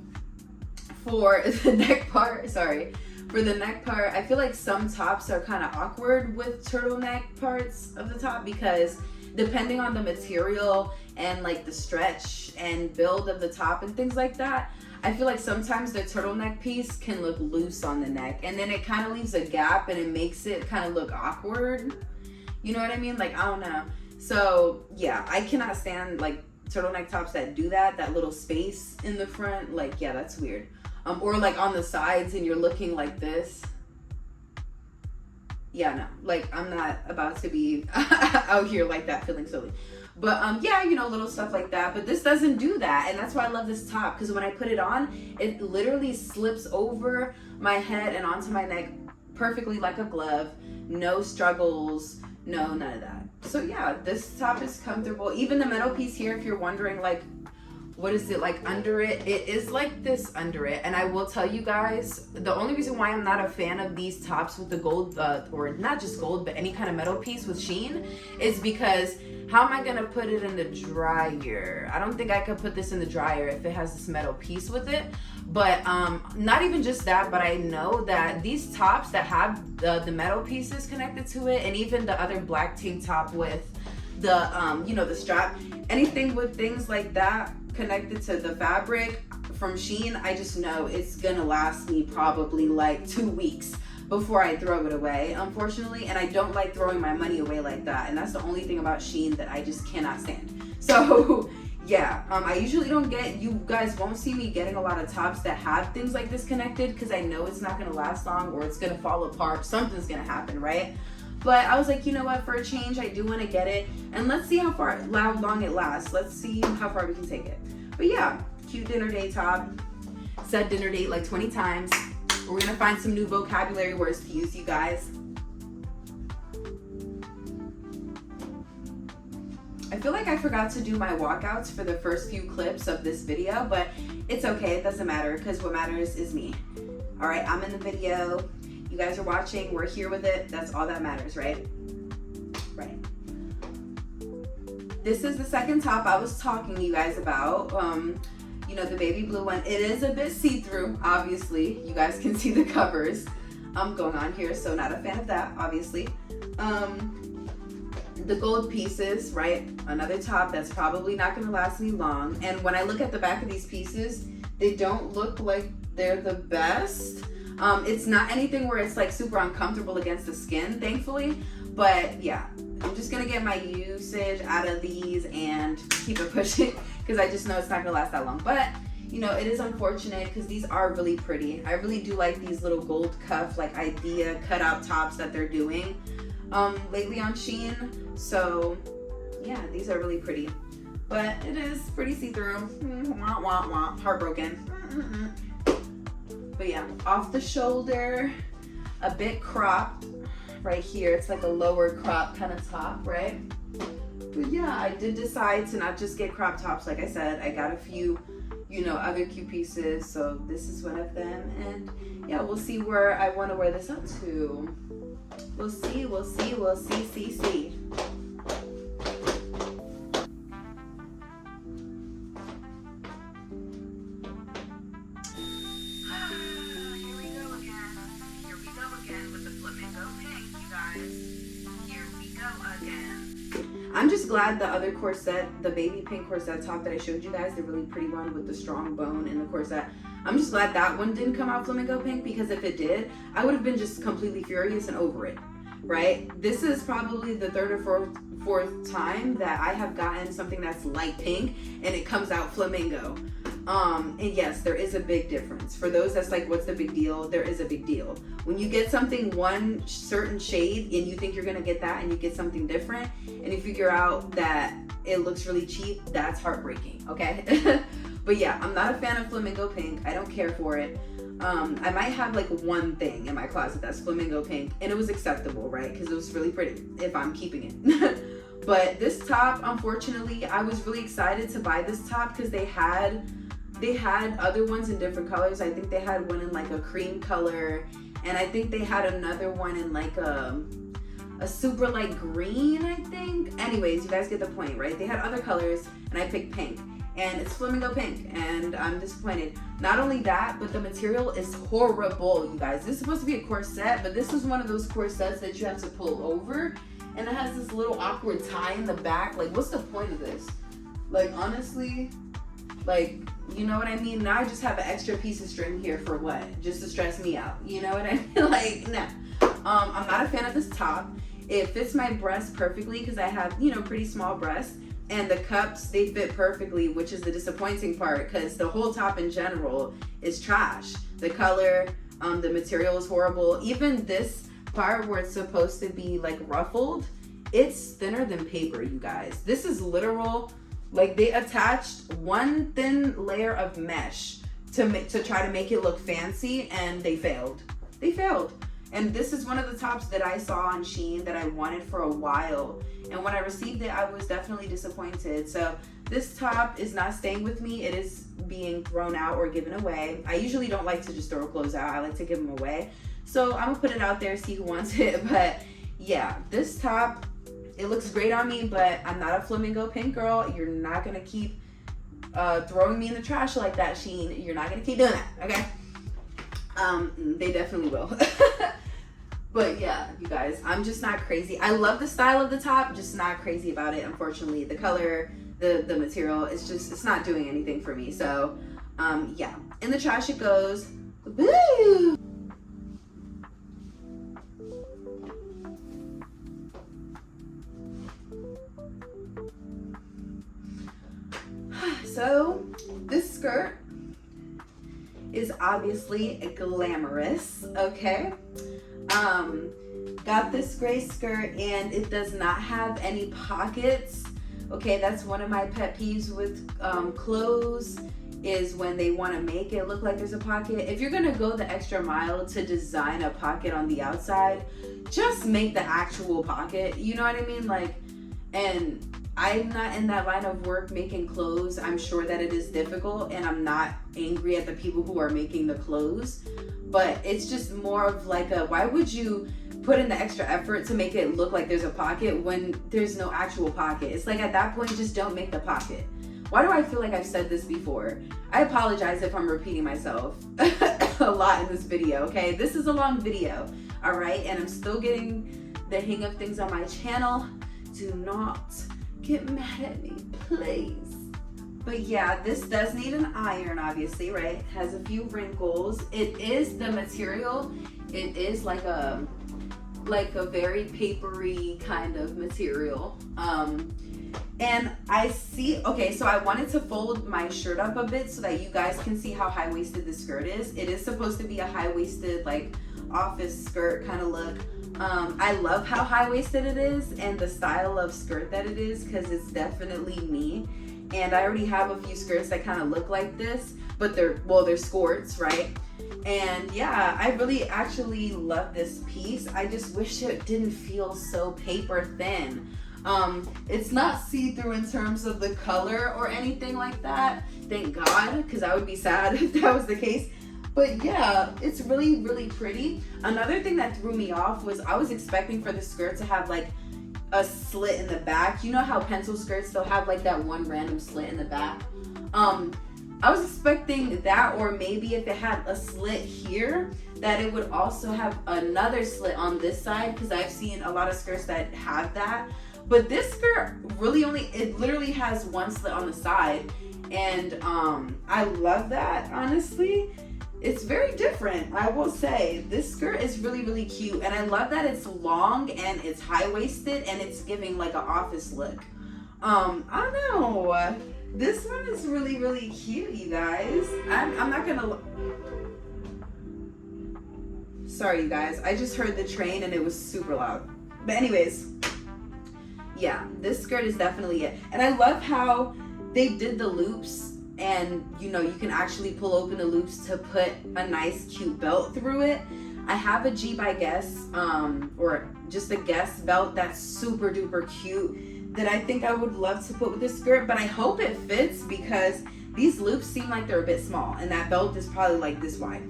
for the neck part, for the neck part, I feel like some tops are kind of awkward with turtleneck parts of the top because depending on the material and like the stretch and build of the top and things like that, I feel like sometimes the turtleneck piece can look loose on the neck and then it kind of leaves a gap and it makes it kind of look awkward. You know what I mean? Like, I don't know. So yeah, I cannot stand like turtleneck tops that do that, that little space in the front. Like, yeah, that's weird. Or like on the sides and you're looking like this. Yeah, no, like I'm not about to be out here like that feeling silly. But yeah, you know, little stuff like that. But this doesn't do that. And that's why I love this top. Because when I put it on, it literally slips over my head and onto my neck perfectly like a glove. No struggles. No, none of that. So yeah, this top is comfortable. Even the metal piece here, if you're wondering like, what is it like under it? It is like this under it. And I will tell you guys, the only reason why I'm not a fan of these tops with the gold, or not just gold, but any kind of metal piece with Shein is because how am I gonna put it in the dryer? I don't think I could put this in the dryer if it has this metal piece with it. But not even just that, but I know that these tops that have the metal pieces connected to it, and even the other black tank top with the, you know, the strap, anything with things like that connected to the fabric, from Shein, I just know it's gonna last me probably like 2 weeks before I throw it away, unfortunately. And I don't like throwing my money away like that. And that's the only thing about Shein that I just cannot stand. So yeah, I usually don't get, you guys won't see me getting a lot of tops that have things like this connected, because I know it's not gonna last long, or it's gonna fall apart. Something's gonna happen, right? But I was like, you know what, for a change, I do want to get it, and let's see how long it lasts. Let's see how far we can take it. But yeah, cute dinner date top. Said dinner date like 20 times. We're gonna find some new vocabulary words to use, you guys. I feel like I forgot to do my walkouts for the first few clips of this video, but it's okay, it doesn't matter, because what matters is me. All right, I'm in the video. You guys are watching, we're here with it. That's all that matters, right? Right. This is the second top I was talking to you guys about. You know, the baby blue one. It is a bit see-through, obviously. You guys can see the covers going on here, so not a fan of that, obviously. The gold pieces, right? Another top that's probably not gonna last me long. And when I look at the back of these pieces, they don't look like they're the best. It's not anything where it's like super uncomfortable against the skin, thankfully. But yeah, I'm just gonna get my usage out of these and keep it pushing, because I just know it's not gonna last that long. But you know, it is unfortunate because these are really pretty. I really do like these little gold cuff, like idea cutout tops that they're doing lately on Shein. So yeah, these are really pretty. But it is pretty see-through. Heartbroken. But yeah, off the shoulder, a bit cropped right here. It's like a lower crop kind of top, right? But yeah, I did decide to not just get crop tops. Like I said, I got a few, you know, other cute pieces. So this is one of them. And yeah, we'll see where I want to wear this up to. We'll see. I'm just glad the other corset, the baby pink corset top that I showed you guys, the really pretty one with the strong bone in the corset, I'm just glad that one didn't come out flamingo pink, because if it did, I would have been just completely furious and over it, right? This is probably the third or fourth time that I have gotten something that's light pink and it comes out flamingo. And yes, there is a big difference. For those that's like, what's the big deal? There is a big deal. When you get something one certain shade and you think you're gonna get that and you get something different and you figure out that it looks really cheap, that's heartbreaking, okay? But yeah, I'm not a fan of flamingo pink. I don't care for it. I might have like one thing in my closet that's flamingo pink and it was acceptable, right? Because it was really pretty if I'm keeping it. But this top, unfortunately, I was really excited to buy this top because they had other ones in different colors. I think they had one in like a cream color, and I think they had another one in like a super light green, I think. Anyways, you guys get the point, right? They had other colors and I picked pink, and it's flamingo pink, and I'm disappointed. Not only that, but the material is horrible, you guys. This is supposed to be a corset, but this is one of those corsets that you have to pull over, and it has this little awkward tie in the back. Like, what's the point of this? Like, honestly, like, you know what I mean? Now I just have an extra piece of string here for what? Just to stress me out. You know what I mean? Like, no. I'm not a fan of this top. It fits my breast perfectly because I have, you know, pretty small breasts. And the cups, they fit perfectly, which is the disappointing part, because the whole top in general is trash. The color, the material is horrible. Even this part where it's supposed to be like ruffled, it's thinner than paper, you guys. This is literal. Like, they attached one thin layer of mesh to try to make it look fancy, and they failed. They failed. And this is one of the tops that I saw on Shein that I wanted for a while. And when I received it, I was definitely disappointed. So this top is not staying with me. It is being thrown out or given away. I usually don't like to just throw clothes out. I like to give them away. So I'm gonna put it out there, see who wants it. But yeah, this top, it looks great on me, but I'm not a flamingo pink girl. You're not gonna keep throwing me in the trash like that, Shein. You're not gonna keep doing that, okay? They definitely will. But yeah, you guys, I'm just not crazy. I love the style of the top, just not crazy about it, unfortunately. The color, the material, it's not doing anything for me. So Yeah, in the trash it goes. Woo! So this skirt is obviously glamorous, okay? Got this gray skirt and it does not have any pockets. Okay, that's one of my pet peeves with clothes, is when they want to make it look like there's a pocket. If you're gonna go the extra mile to design a pocket on the outside, just make the actual pocket, you know what I mean? Like, and I'm not in that line of work making clothes. I'm sure that it is difficult, and I'm not angry at the people who are making the clothes, but it's just more of like a, why would you put in the extra effort to make it look like there's a pocket when there's no actual pocket? It's like, at that point, just don't make the pocket. Why do I feel like I've said this before? I apologize if I'm repeating myself a lot in this video, okay? This is a long video, all right? And I'm still getting the hang of things on my channel. Do not get mad at me, please. But yeah, this does need an iron, obviously, right? It has a few wrinkles. It is the material. It is like a very papery kind of material. And I see, okay, so I wanted to fold my shirt up a bit so that you guys can see how high-waisted this skirt is. It is supposed to be a high-waisted, like, office skirt kind of look. I love how high-waisted it is and the style of skirt that it is, because it's definitely me. And I already have a few skirts that kind of look like this, but they're skirts, right? And yeah, I really actually love this piece. I just wish it didn't feel so paper thin. It's not see-through in terms of the color or anything like that, thank God, because I would be sad if that was the case. But yeah, it's really, really pretty. Another thing that threw me off was I was expecting for the skirt to have like a slit in the back. You know how pencil skirts, they'll have like that one random slit in the back? I was expecting that, or maybe if it had a slit here, that it would also have another slit on this side, because I've seen a lot of skirts that have that. But this skirt really it literally has one slit on the side, and I love that, honestly. It's very different, I will say. This skirt is really, really cute, and I love that it's long and it's high-waisted and it's giving like an office look. I don't know. This one is really, really cute, you guys. I'm not gonna... Sorry, you guys. I just heard the train and it was super loud. But anyways, yeah, this skirt is definitely it. And I love how they did the loops, and you know, you can actually pull open the loops to put a nice cute belt through it. I have a G by Guess, or just a Guess belt that's super duper cute that I think I would love to put with this skirt, but I hope it fits, because these loops seem like they're a bit small and that belt is probably like this wide.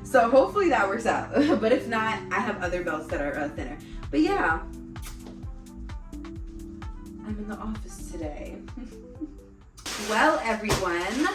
So hopefully that works out. But if not, I have other belts that are thinner. But yeah, I'm in the office today. Well, everyone,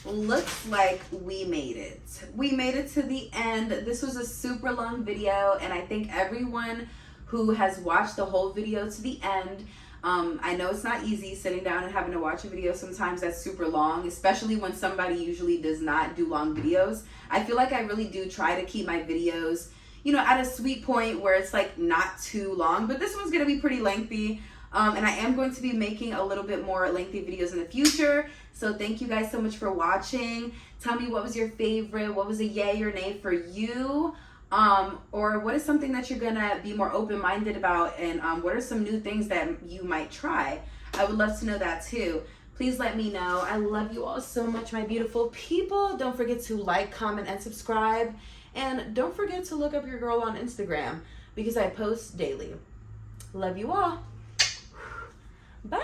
looks like we made it. We made it to the end. This was a super long video, and I think everyone who has watched the whole video to the end, I know it's not easy sitting down and having to watch a video sometimes that's super long, especially when somebody usually does not do long videos. I feel like I really do try to keep my videos, you know, at a sweet point where it's like not too long, but this one's gonna be pretty lengthy. And I am going to be making a little bit more lengthy videos in the future. So thank you guys so much for watching. Tell me what was your favorite, what was a yay or nay for you, or what is something that you're gonna be more open-minded about, and what are some new things that you might try. I would love to know that too. Please let me know. I love you all so much, my beautiful people. Don't forget to like, comment, and subscribe. And don't forget to look up your girl on Instagram, because I post daily. Love you all. Bye.